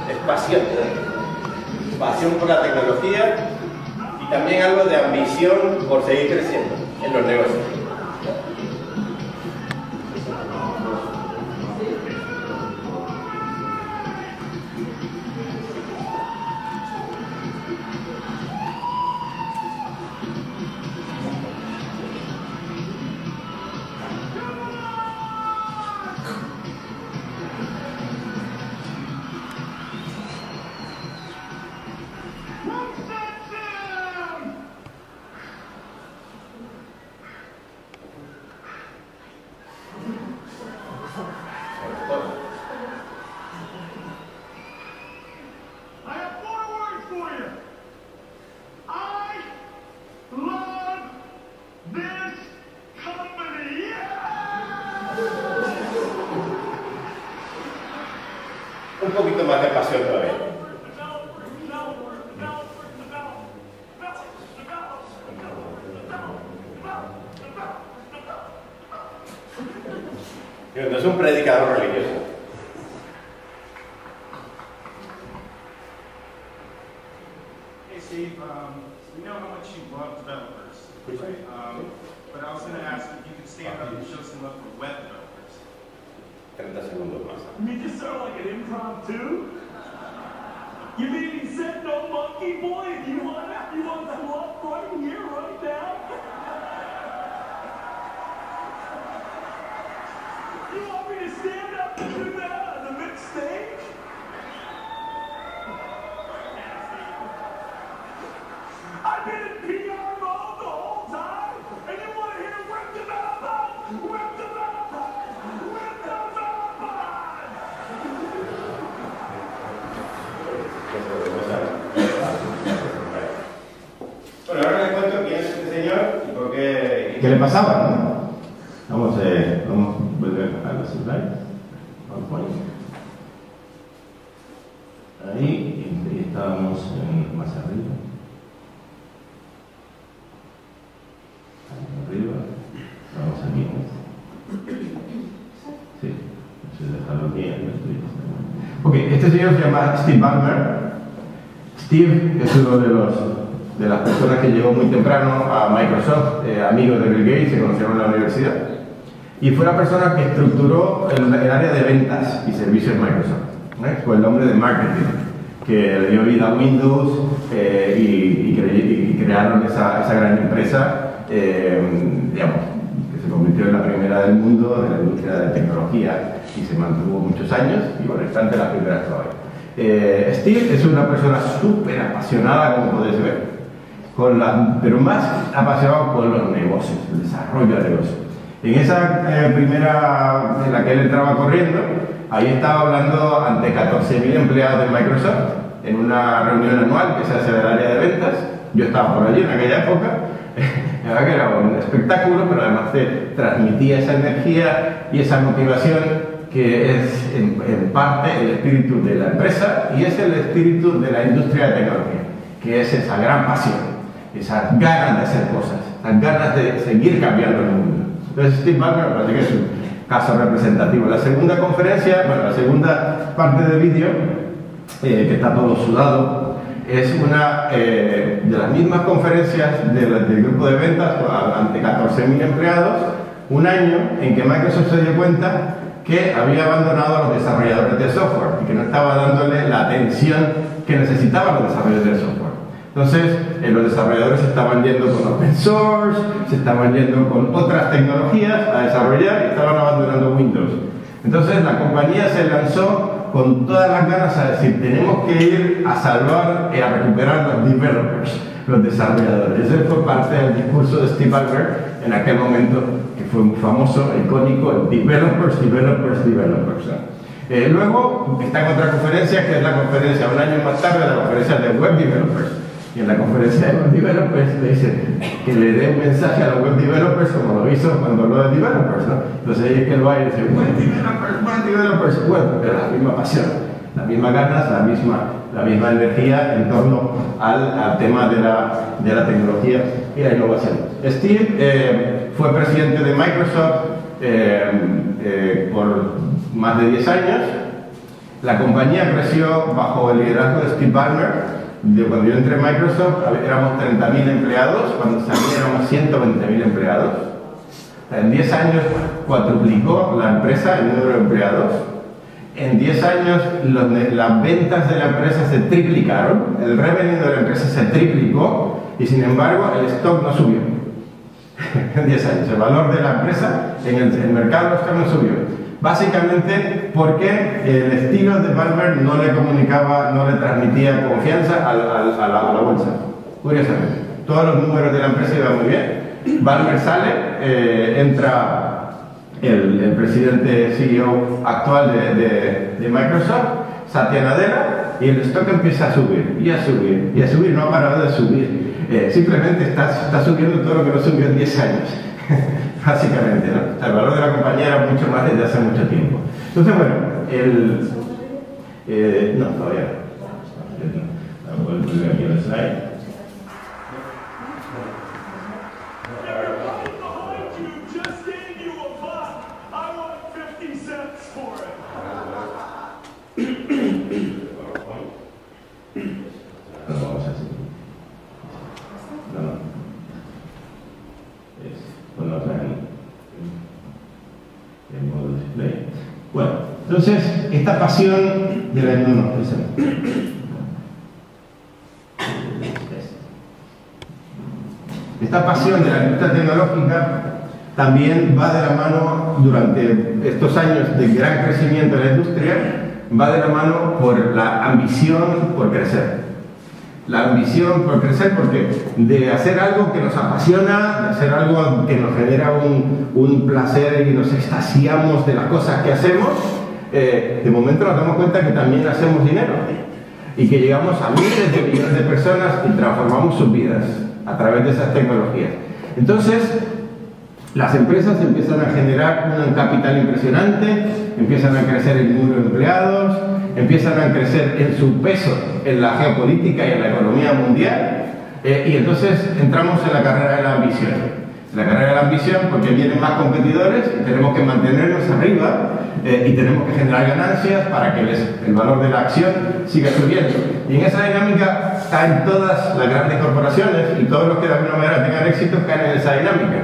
Es pasión por la tecnología y también algo de ambición por seguir creciendo en los negocios. un poquito más de pasión todavía. No es un predicador religioso. Hey Steve, we know how much you love developers, but I was going to ask if you could stand up and show some love for web developers. 30 segundos más. You mean just sort of like an impromptu? You mean he said no monkey boy? You want some love right here, right now? You want me to stand up and do that on the big stage? I've been in PR mode the whole time, and you want to hear web developer? Web developer! Web developer! Bueno, ahora les cuento quién es este señor y por qué... ¿Qué le pasaba, no? Vamos a volver a los slides. Ahí, y estábamos más arriba. Arriba. Vamos aquí. Sí, eso dejarlo aquí. Ok, este señor se llama Steve Ballmer. Steve es uno de las personas que llegó muy temprano a Microsoft, amigos de Bill Gates, se conocieron en la universidad. Y fue la persona que estructuró el área de ventas y servicios de Microsoft. Fue el hombre de marketing, que le dio vida a Windows y crearon esa gran empresa, digamos, que se convirtió en la primera del mundo de la industria de tecnología y se mantuvo muchos años y bueno, está entre las primeras todavía. Steve es una persona súper apasionada, como podéis ver, pero más apasionado con los negocios, el desarrollo de negocios. En esa primera en la que él entraba corriendo, ahí estaba hablando ante 14.000 empleados de Microsoft en una reunión anual que se hace del área de ventas. Yo estaba por allí en aquella época. La verdad que era un espectáculo, pero además te transmitía esa energía y esa motivación que es en parte el espíritu de la empresa y es el espíritu de la industria de tecnología, que es esa gran pasión, esas ganas de hacer cosas, esas ganas de seguir cambiando el mundo. Entonces Steve Ballmer me parece que es un caso representativo. La segunda conferencia, bueno, la segunda parte del vídeo, que está todo sudado, es una de las mismas conferencias del grupo de ventas ante 14.000 empleados, un año en que Microsoft se dio cuenta que había abandonado a los desarrolladores de software y que no estaba dándole la atención que necesitaban los desarrolladores de software. Entonces, los desarrolladores se estaban yendo con open source, se estaban yendo con otras tecnologías a desarrollar y estaban abandonando Windows. Entonces, la compañía se lanzó con todas las ganas a decir, tenemos que ir a salvar y a recuperar los developers, los desarrolladores. Ese fue parte del discurso de Steve Ballmer en aquel momento, que fue muy famoso, icónico, el developers, developers, developers. Luego está en otra conferencia, que es la conferencia, un año más tarde, la conferencia de web developers. Y en la conferencia de web developers le dicen que le dé un mensaje a los web developers como lo hizo cuando habló de developers, ¿no? Entonces ahí es que él va y dice, web developers, bueno, pero la misma pasión, las mismas ganas, la misma energía en torno al tema de la tecnología y la innovación. Steve fue presidente de Microsoft por más de 10 años. La compañía creció bajo el liderazgo de Steve Ballmer. Cuando yo entré en Microsoft éramos 30.000 empleados, cuando salí éramos 120.000 empleados. En 10 años cuadruplicó la empresa el número de empleados. En 10 años las ventas de la empresa se triplicaron, el revenue de la empresa se triplicó y sin embargo el stock no subió. En 10 años, el valor de la empresa en el mercado del stock no subió. Básicamente porque el estilo de Ballmer no le comunicaba, no le transmitía confianza a la bolsa. Curiosamente, todos los números de la empresa iban muy bien. Ballmer sale, entra el presidente CEO actual de Microsoft, Satya Nadella, y el stock empieza a subir, y a subir, y a subir, no ha parado de subir. Simplemente está subiendo todo lo que no subió en 10 años. Básicamente, ¿no? El valor de la compañía era mucho más desde hace mucho tiempo. Entonces, bueno, No, todavía no. Vuelvo aquí al slide. Everybody behind you just gave you a buck. I want 50 cents for it. No, vamos así. No. Con otra en modo display. Bueno, entonces, esta pasión de la esta pasión de la industria tecnológica también va de la mano durante estos años de gran crecimiento de la industria, va de la mano por la ambición por crecer. La ambición por crecer, porque de hacer algo que nos apasiona, de hacer algo que nos genera un placer y nos extasiamos de las cosas que hacemos, de momento nos damos cuenta que también hacemos dinero y que llegamos a miles de millones de personas y transformamos sus vidas a través de esas tecnologías. Entonces, las empresas empiezan a generar un capital impresionante, empiezan a crecer el número de empleados, empiezan a crecer en su peso en la geopolítica y en la economía mundial, y entonces entramos en la carrera de la ambición. La carrera de la ambición porque vienen más competidores y tenemos que mantenernos arriba y tenemos que generar ganancias para que el valor de la acción siga subiendo. Y en esa dinámica caen todas las grandes corporaciones y todos los que de alguna manera tengan éxito caen en esa dinámica.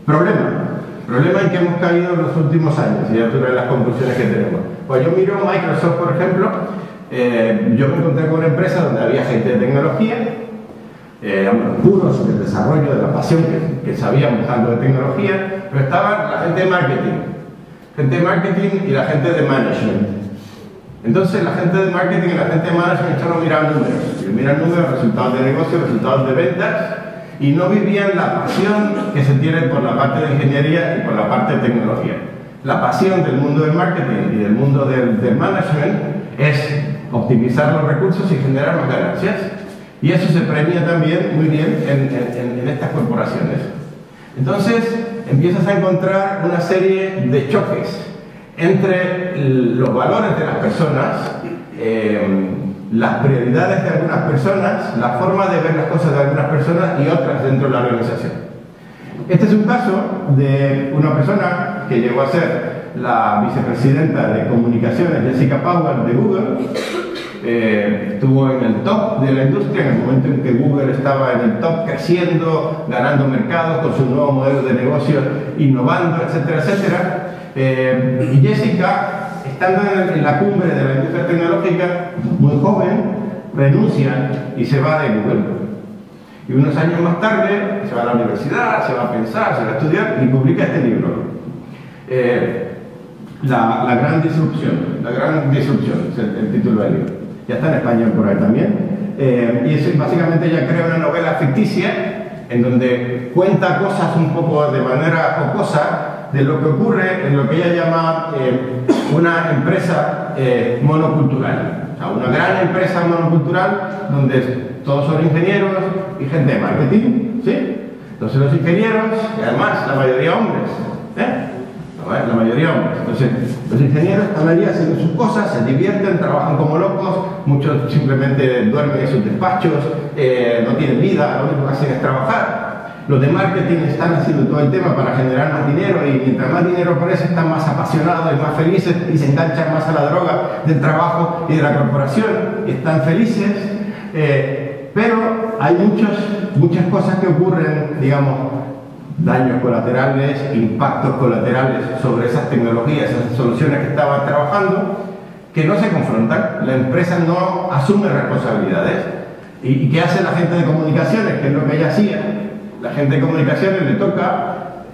Problema en que hemos caído en los últimos años, y ya tú ves las conclusiones que tenemos. Pues yo miro Microsoft, por ejemplo, yo me encontré con una empresa donde había gente de tecnología, puros del desarrollo, de la pasión que sabíamos algo de tecnología, pero estaba la gente de marketing y la gente de management. Entonces la gente de marketing y la gente de management solo miraban números, miran números, resultados de negocio, resultados de ventas, y no vivían la pasión que se tiene por la parte de ingeniería y por la parte de tecnología. La pasión del mundo del marketing y del mundo del management es optimizar los recursos y generar más ganancias. Y eso se premia también muy bien en estas corporaciones. Entonces empiezas a encontrar una serie de choques entre los valores de las personas, las prioridades de algunas personas, la forma de ver las cosas de algunas personas y otras dentro de la organización. Este es un caso de una persona que llegó a ser la vicepresidenta de comunicaciones, Jessica Powell, de Google. Estuvo en el top de la industria en el momento en que Google estaba en el top, creciendo, ganando mercados con su nuevo modelo de negocio, innovando, etcétera, etcétera. Y Jessica, estando en la cumbre de la industria tecnológica, muy joven, renuncia y se va de Google. Y unos años más tarde se va a la universidad, se va a pensar, se va a estudiar y publica este libro. La gran disrupción es el título del libro. Ya está en español por ahí también. Y es, básicamente ella crea una novela ficticia en donde cuenta cosas un poco de manera jocosa de lo que ocurre en lo que ella llama una empresa monocultural. O sea, una gran empresa monocultural donde todos son ingenieros y gente de marketing, ¿sí? Entonces los ingenieros, y además la mayoría hombres, la mayoría hombres. Entonces los ingenieros están allí haciendo sus cosas, se divierten, trabajan como locos, muchos simplemente duermen en sus despachos, no tienen vida, lo único que hacen es trabajar. Los de marketing están haciendo todo el tema para generar más dinero y mientras más dinero aparece están más apasionados y más felices y se enganchan más a la droga del trabajo y de la corporación y están felices, pero hay muchas cosas que ocurren, digamos, daños colaterales, impactos colaterales sobre esas tecnologías, esas soluciones que estaban trabajando, que no se confrontan, la empresa no asume responsabilidades. ¿Y qué hace la gente de comunicaciones? Que es lo que ella hacía. La gente de comunicaciones le toca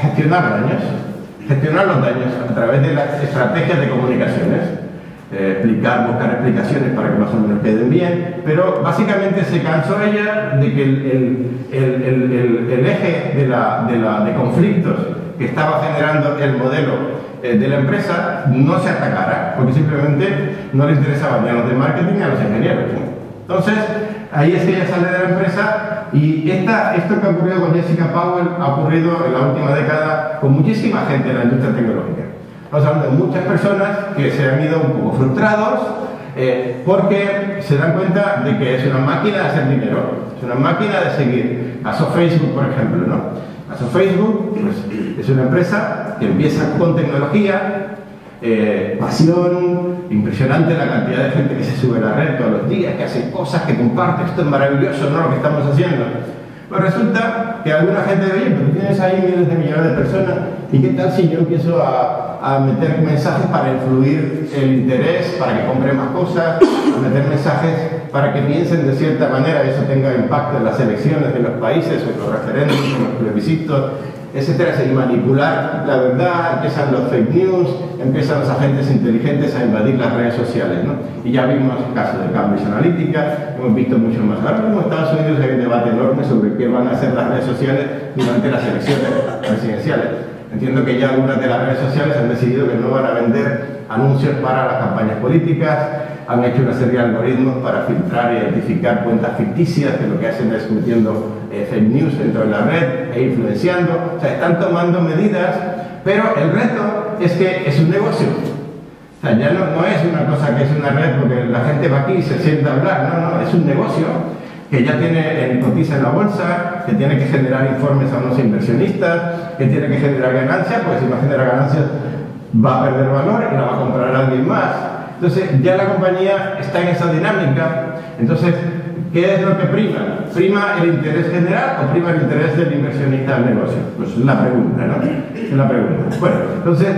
gestionar los daños a través de las estrategias de comunicaciones, buscar explicaciones para que más o menos queden bien, pero básicamente se cansó ella de que el eje de conflictos que estaba generando el modelo de la empresa no se atacara, porque simplemente no le interesaban ni a los de marketing ni a los ingenieros. Entonces, ahí es que ella sale de la empresa y esto que ha ocurrido con Jessica Powell ha ocurrido en la última década con muchísima gente en la industria tecnológica. Estamos hablando de muchas personas que se han ido un poco frustrados porque se dan cuenta de que es una máquina de hacer dinero, es una máquina de seguir. Caso Facebook, por ejemplo, ¿no? Caso Facebook, pues, es una empresa que empieza con tecnología, pasión, impresionante la cantidad de gente que se sube a la red todos los días, que hace cosas, que comparte, esto es maravilloso, ¿no? Lo que estamos haciendo. Pues resulta que alguna gente dice, oye, pero tienes ahí miles de millones de personas, ¿y qué tal si yo empiezo a meter mensajes para influir el interés, para que compren más cosas, a meter mensajes para que piensen de cierta manera, eso tenga impacto en las elecciones de los países, o en los referéndums, en los plebiscitos, etcétera, y manipular la verdad, empiezan los fake news, empiezan los agentes inteligentes a invadir las redes sociales, ¿no? Y ya vimos el caso de Cambridge Analytica, hemos visto mucho más. Ahora mismo en Estados Unidos hay un debate enorme sobre qué van a hacer las redes sociales durante las elecciones presidenciales. Entiendo que ya algunas de las redes sociales han decidido que no van a vender anuncios para las campañas políticas, han hecho una serie de algoritmos para filtrar e identificar cuentas ficticias, que lo que hacen es metiendo fake news dentro de la red e influenciando. O sea, están tomando medidas, pero el reto es que es un negocio. O sea, ya no es una cosa que es una red porque la gente va aquí y se sienta a hablar, no, es un negocio que ya tiene cotiza en la bolsa, que tiene que generar informes a unos inversionistas, que tiene que generar ganancias, porque si no genera ganancias va a perder valor y la va a comprar alguien más. Entonces ya la compañía está en esa dinámica. Entonces, ¿qué es lo que prima? ¿Prima el interés general o prima el interés del inversionista del negocio? Pues es la pregunta, ¿no? Es la pregunta. Bueno, entonces,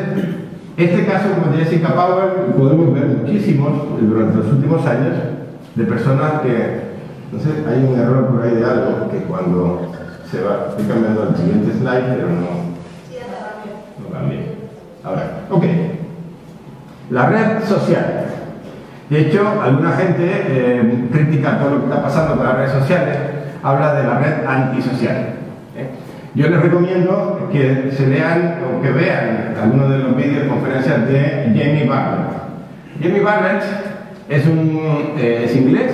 este caso con Jessica Powell podemos ver muchísimos durante los últimos años de personas que, no sé, hay un error por ahí de algo que cuando se va, estoy cambiando al siguiente slide, pero no cambia. Ahora, ok. La red social. De hecho, alguna gente critica todo lo que está pasando con las redes sociales, habla de la red antisocial. Yo les recomiendo que se lean o que vean algunos de los vídeos de conferencias de Jamie Barnett. Jamie Barnett es inglés,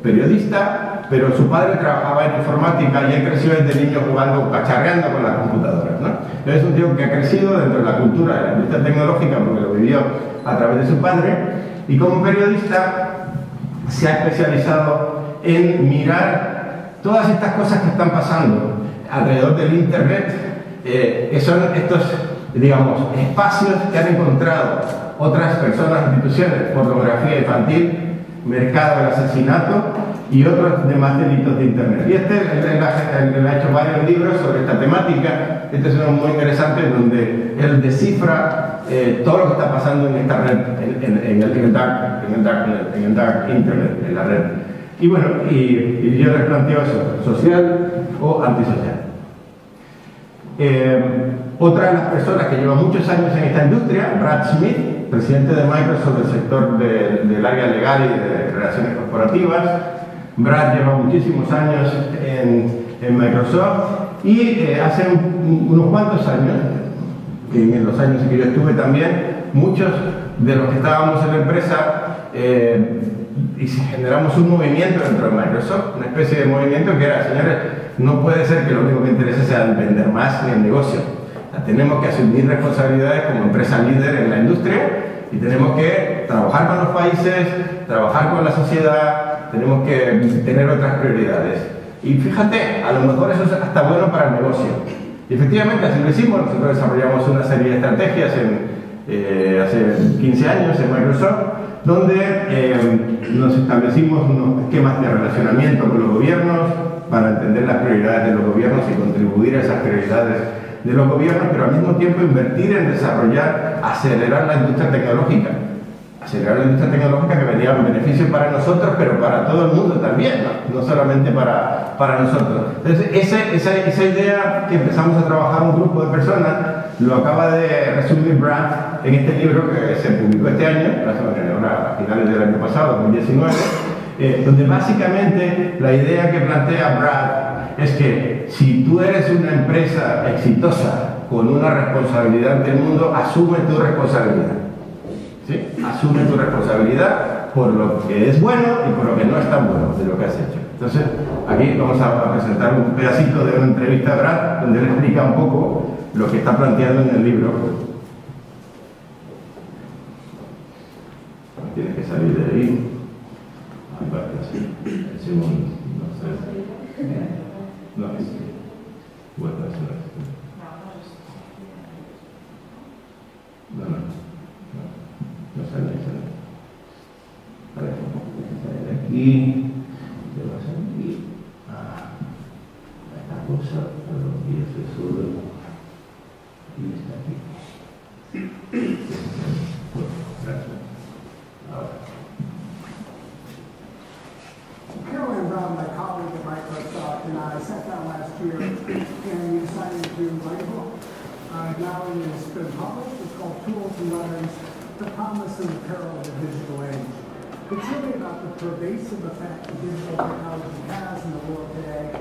periodista, pero su padre trabajaba en informática y él creció desde niño jugando, cacharreando con las computadoras, ¿no? Es un tío que ha crecido dentro de la cultura de la industria tecnológica porque lo vivió a través de su padre, y como periodista se ha especializado en mirar todas estas cosas que están pasando alrededor del Internet, que son estos, digamos, espacios que han encontrado otras personas, instituciones, pornografía infantil, mercado del asesinato y otros demás delitos de Internet. Y él ha hecho varios libros sobre esta temática. Este es uno muy interesante donde él descifra todo lo que está pasando en esta red, en el dark internet, en la red. Y bueno, y yo les planteo eso, social o antisocial. Otra de las personas que lleva muchos años en esta industria, Brad Smith, presidente de Microsoft del sector del área legal y de relaciones corporativas. Brad lleva muchísimos años en Microsoft y hace unos cuantos años, en los años en que yo estuve también, muchos de los que estábamos en la empresa y generamos un movimiento dentro de Microsoft, una especie de movimiento que era, señores, no puede ser que lo único que interese sea vender más ni el negocio. O sea, tenemos que asumir responsabilidades como empresa líder en la industria y tenemos que trabajar con los países, trabajar con la sociedad, tenemos que tener otras prioridades. Y fíjate, a lo mejor eso es hasta bueno para el negocio. Y efectivamente, así lo hicimos. Nosotros desarrollamos una serie de estrategias hace 15 años en Microsoft, donde nos establecimos unos esquemas de relacionamiento con los gobiernos para entender las prioridades de los gobiernos y contribuir a esas prioridades de los gobiernos, pero al mismo tiempo invertir en desarrollar, acelerar la industria tecnológica. Acelerar la industria tecnológica que venía en beneficio para nosotros, pero para todo el mundo también, no solamente para nosotros. Entonces, esa idea que empezamos a trabajar un grupo de personas, lo acaba de resumir Brad en este libro que se publicó este año, a finales del año pasado, 2019, donde básicamente la idea que plantea Brad es que si tú eres una empresa exitosa con una responsabilidad ante el mundo, asume tu responsabilidad. ¿Sí? Asume tu responsabilidad por lo que es bueno y por lo que no es tan bueno de lo que has hecho. Entonces, aquí vamos a presentar un pedacito de una entrevista a Brad, donde él explica un poco lo que está planteando en el libro. ahí. Ay, vale, el segundo, no sé. No, es bueno, eso no es. No sale. A ver, sale de aquí. ¿Qué va a salir? Esta cosa, y se sube. Y está aquí. Bueno, gracias. Ahora. Caroline Brown, my colleague at Microsoft, and I sat down last year and we decided to write a book. Now it has been published. It's called Tools and Weapons, The Promise and the Peril of the Digital Age. It's really about the pervasive effect that digital technology has in the world today.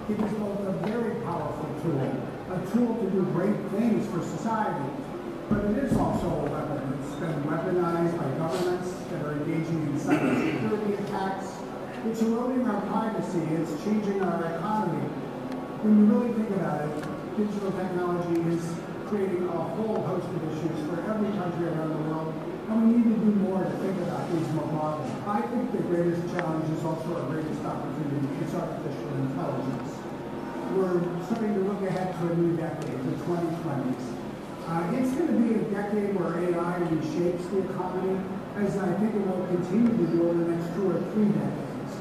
It is both a very powerful tool, a tool to do great things for society, but it is also a weapon. It's been weaponized by governments that are engaging in cybersecurity attacks. It's eroding our privacy. It's changing our economy. When you really think about it, digital technology is creating a whole host of issues for every country around the world, and we need to do more to think about these more broadly. I think the greatest challenge is also our greatest opportunity. It's artificial intelligence. We're starting to look ahead to a new decade, the 2020s. It's going to be a decade where AI reshapes the economy, as I think it will continue to do over the next 2 or 3 decades.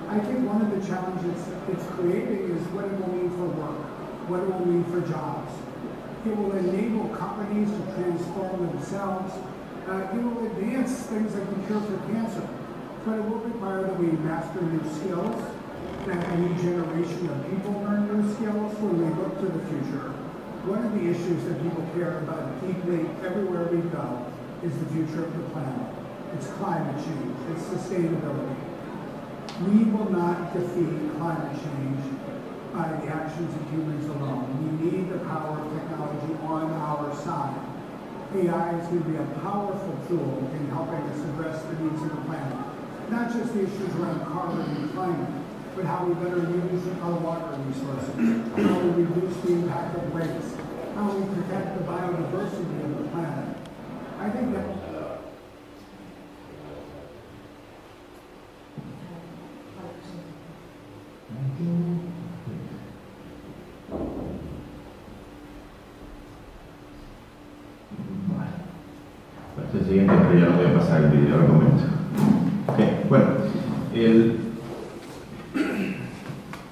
I think one of the challenges it's creating is what it will mean for work, what it will mean for jobs. It will enable companies to transform themselves. It will advance things like the cure for cancer, but it will require that we master new skills, that a new generation of people learn new skills when we look to the future. One of the issues that people care about deeply everywhere we go is the future of the planet. It's climate change, it's sustainability. We will not defeat climate change by the actions of humans alone. We need the power of technology on our side. AI is going to be a powerful tool in helping us address the needs of the planet. Not just the issues around carbon and climate, but how we better use our water resources, how we reduce the impact of waste, how we protect the biodiversity of the planet. I think that el siguiente, pero ya no voy a pasar el vídeo, ahora comento. Okay. Bueno,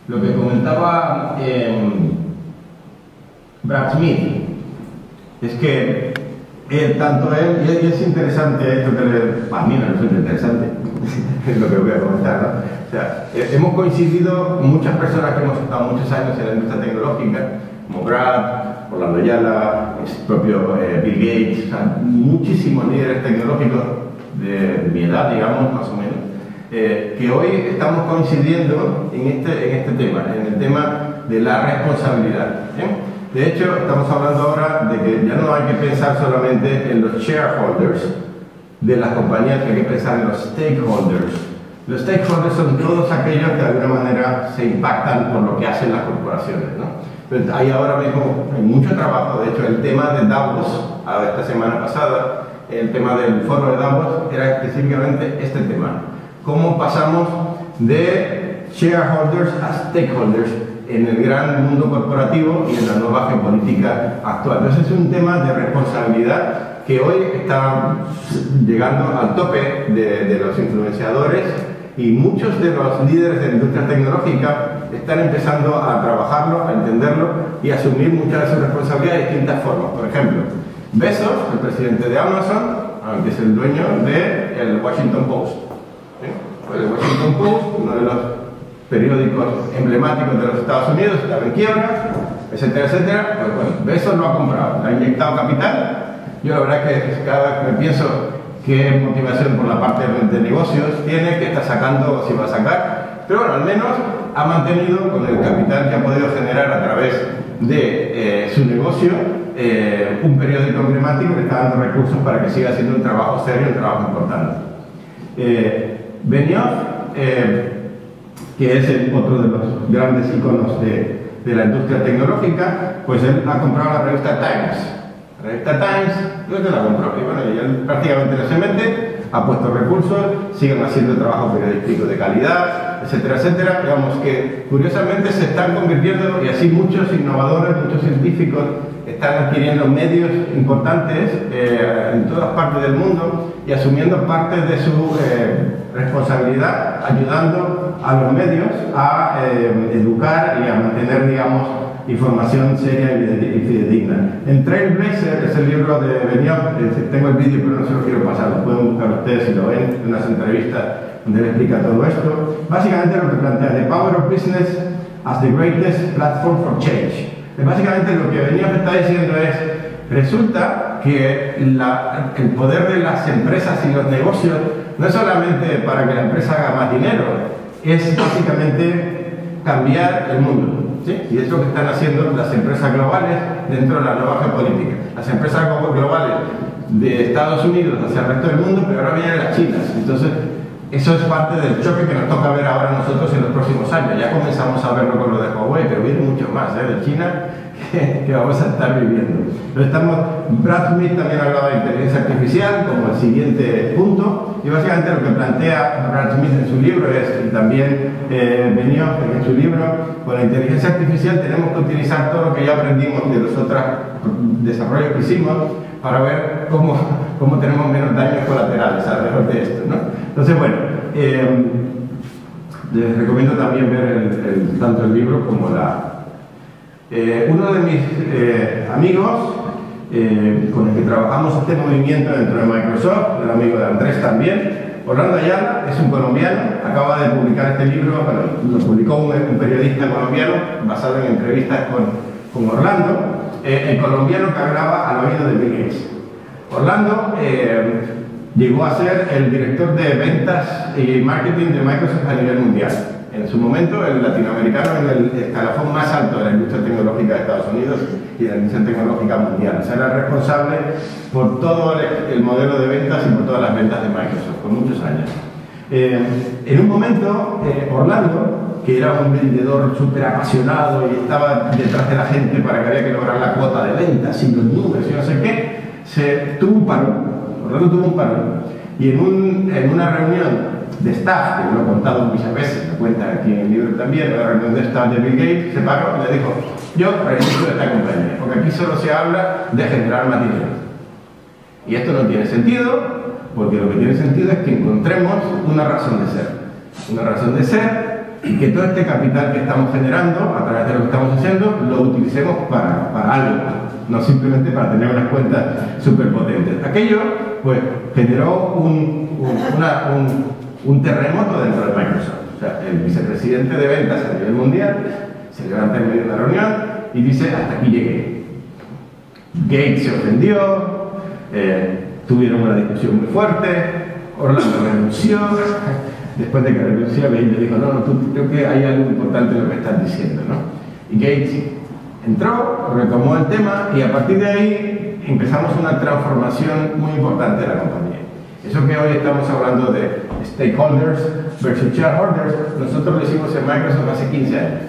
lo que comentaba Brad Smith es que tanto él, y es interesante esto que a mí me resulta interesante, es lo que voy a comentar, ¿no? O sea, hemos coincidido muchas personas que hemos estado muchos años en la industria tecnológica, como Brad, Orlando Ayala, el propio Bill Gates, o sea, muchísimos líderes tecnológicos de mi edad, digamos, más o menos, que hoy estamos coincidiendo en este tema, en el tema de la responsabilidad. De hecho, estamos hablando ahora de que ya no hay que pensar solamente en los shareholders de las compañías, que hay que pensar en los stakeholders. Los stakeholders son todos aquellos que de alguna manera se impactan por lo que hacen las corporaciones, ¿no? Entonces, hay ahora mismo mucho trabajo. De hecho, el tema de Davos, esta semana pasada, el tema del foro de Davos era específicamente este tema. ¿Cómo pasamos de shareholders a stakeholders en el gran mundo corporativo y en la nueva geopolítica actual? Entonces, es un tema de responsabilidad que hoy está llegando al tope de los influenciadores, y muchos de los líderes de la industria tecnológica están empezando a trabajarlo, a entenderlo y a asumir muchas de sus responsabilidades de distintas formas. Por ejemplo, Bezos, el presidente de Amazon, que es el dueño del Washington Post. ¿Sí? El Washington Post, uno de los periódicos emblemáticos de los Estados Unidos, estaba en quiebra, etcétera, etcétera. Pues bueno, Bezos lo ha comprado, le ha inyectado capital. Yo la verdad que cada vez me pienso qué motivación por la parte de negocios tiene, qué está sacando o si va a sacar, pero bueno, al menos ha mantenido con el capital que ha podido generar a través de su negocio un periódico emblemático que está dando recursos para que siga haciendo un trabajo serio, un trabajo importante. Benioff, que es otro de los grandes iconos de la industria tecnológica, pues él ha comprado la revista Times. La revista Times, ¿dónde la compró? Y bueno, él prácticamente no se mete, ha puesto recursos, siguen haciendo trabajo periodístico de calidad, etcétera, etcétera. Digamos que curiosamente se están convirtiendo, y así muchos innovadores, muchos científicos están adquiriendo medios importantes en todas partes del mundo y asumiendo parte de su responsabilidad, ayudando a los medios a educar y a mantener, digamos, información seria y fidedigna. En Trailblazer, es el libro de Benioff, tengo el vídeo pero no se lo quiero pasar, lo pueden buscar ustedes si lo ven, en unas entrevistas donde él explica todo esto. Básicamente lo que plantea, The Power of Business as the Greatest Platform for Change. Básicamente lo que Benioff está diciendo es, resulta que el poder de las empresas y los negocios no es solamente para que la empresa haga más dinero, es básicamente cambiar el mundo. ¿Sí? Y es lo que están haciendo las empresas globales dentro de la nueva geopolítica. Las empresas globales de Estados Unidos hacia el resto del mundo, pero ahora vienen las chinas. Entonces, eso es parte del choque que nos toca ver ahora nosotros en los próximos años. Ya comenzamos a verlo con lo de Huawei, pero viene mucho más de China que vamos a estar viviendo. Brad Smith también hablaba de inteligencia artificial como el siguiente punto, y básicamente lo que plantea Brad Smith en su libro es, y también Benioff en su libro, con la inteligencia artificial tenemos que utilizar todo lo que ya aprendimos de los otros desarrollos que hicimos para ver cómo tenemos menos daños colaterales alrededor de esto, ¿no? Entonces, bueno, les recomiendo también ver tanto el libro como uno de mis amigos con el que trabajamos este movimiento dentro de Microsoft, el amigo de Andrés también, Orlando Ayala, es un colombiano, acaba de publicar este libro, bueno, lo publicó un periodista colombiano basado en entrevistas con Orlando, el colombiano que hablaba al oído de Bill Gates. Orlando llegó a ser el director de ventas y marketing de Microsoft a nivel mundial. En su momento, el latinoamericano en el escalafón más alto de la industria tecnológica de Estados Unidos y de la industria tecnológica mundial. O sea, era responsable por todo el modelo de ventas y por todas las ventas de Microsoft, por muchos años. En un momento, Orlando, que era un vendedor súper apasionado y estaba detrás de la gente para que había que lograr la cuota de ventas y los números y no sé qué, tuvo un parón. Orlando tuvo un parón. Y en una reunión de staff, que lo he contado muchas veces, me cuenta aquí en el libro también, en la reunión de staff de Bill Gates, se paró y le dijo, yo renuncio de esta compañía, porque aquí solo se habla de generar más dinero. Y esto no tiene sentido, porque lo que tiene sentido es que encontremos una razón de ser. Una razón de ser y que todo este capital que estamos generando, a través de lo que estamos haciendo, lo utilicemos para algo, no simplemente para tener unas cuentas súper potentes. Aquello, pues, generó un terremoto dentro de Microsoft. O sea, el vicepresidente de ventas a nivel mundial se levanta en medio de una reunión y dice, hasta aquí llegué. Gates se ofendió, tuvieron una discusión muy fuerte, Orlando renunció, después de que renunció, Gates le dijo, no, tú creo que hay algo importante en lo que estás diciendo, ¿no? Y Gates entró, retomó el tema y a partir de ahí empezamos una transformación muy importante de la compañía. Eso que hoy estamos hablando de stakeholders versus shareholders, nosotros lo hicimos en Microsoft hace 15 años.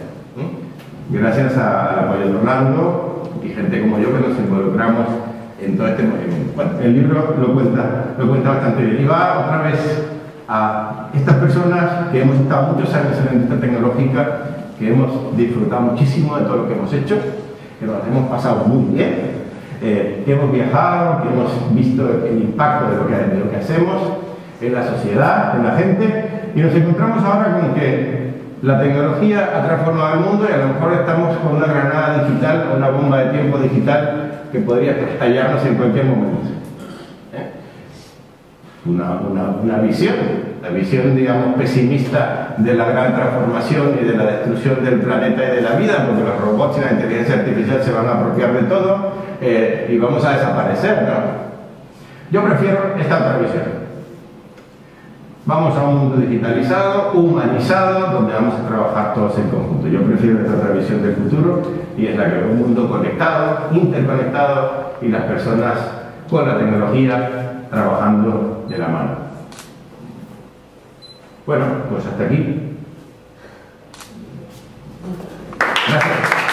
Gracias al apoyo de Orlando y gente como yo que nos involucramos en todo este movimiento. Bueno, el libro lo cuenta bastante bien. Y va otra vez a estas personas que hemos estado muchos años en la industria tecnológica, que hemos disfrutado muchísimo de todo lo que hemos hecho, que nos hemos pasado muy bien, que hemos viajado, que hemos visto el impacto de lo que hacemos en la sociedad, en la gente, y nos encontramos ahora con que la tecnología ha transformado el mundo y a lo mejor estamos con una granada digital, una bomba de tiempo digital que podría estallarnos en cualquier momento. Una visión, la visión, digamos, pesimista de la gran transformación y de la destrucción del planeta y de la vida, porque los robots y la inteligencia artificial se van a apropiar de todo y vamos a desaparecer, ¿no? Yo prefiero esta otra visión. Vamos a un mundo digitalizado, humanizado, donde vamos a trabajar todos en conjunto. Yo prefiero esta otra visión del futuro y es la que veo un mundo conectado, interconectado y las personas con la tecnología trabajando de la mano. Bueno, pues hasta aquí. Gracias.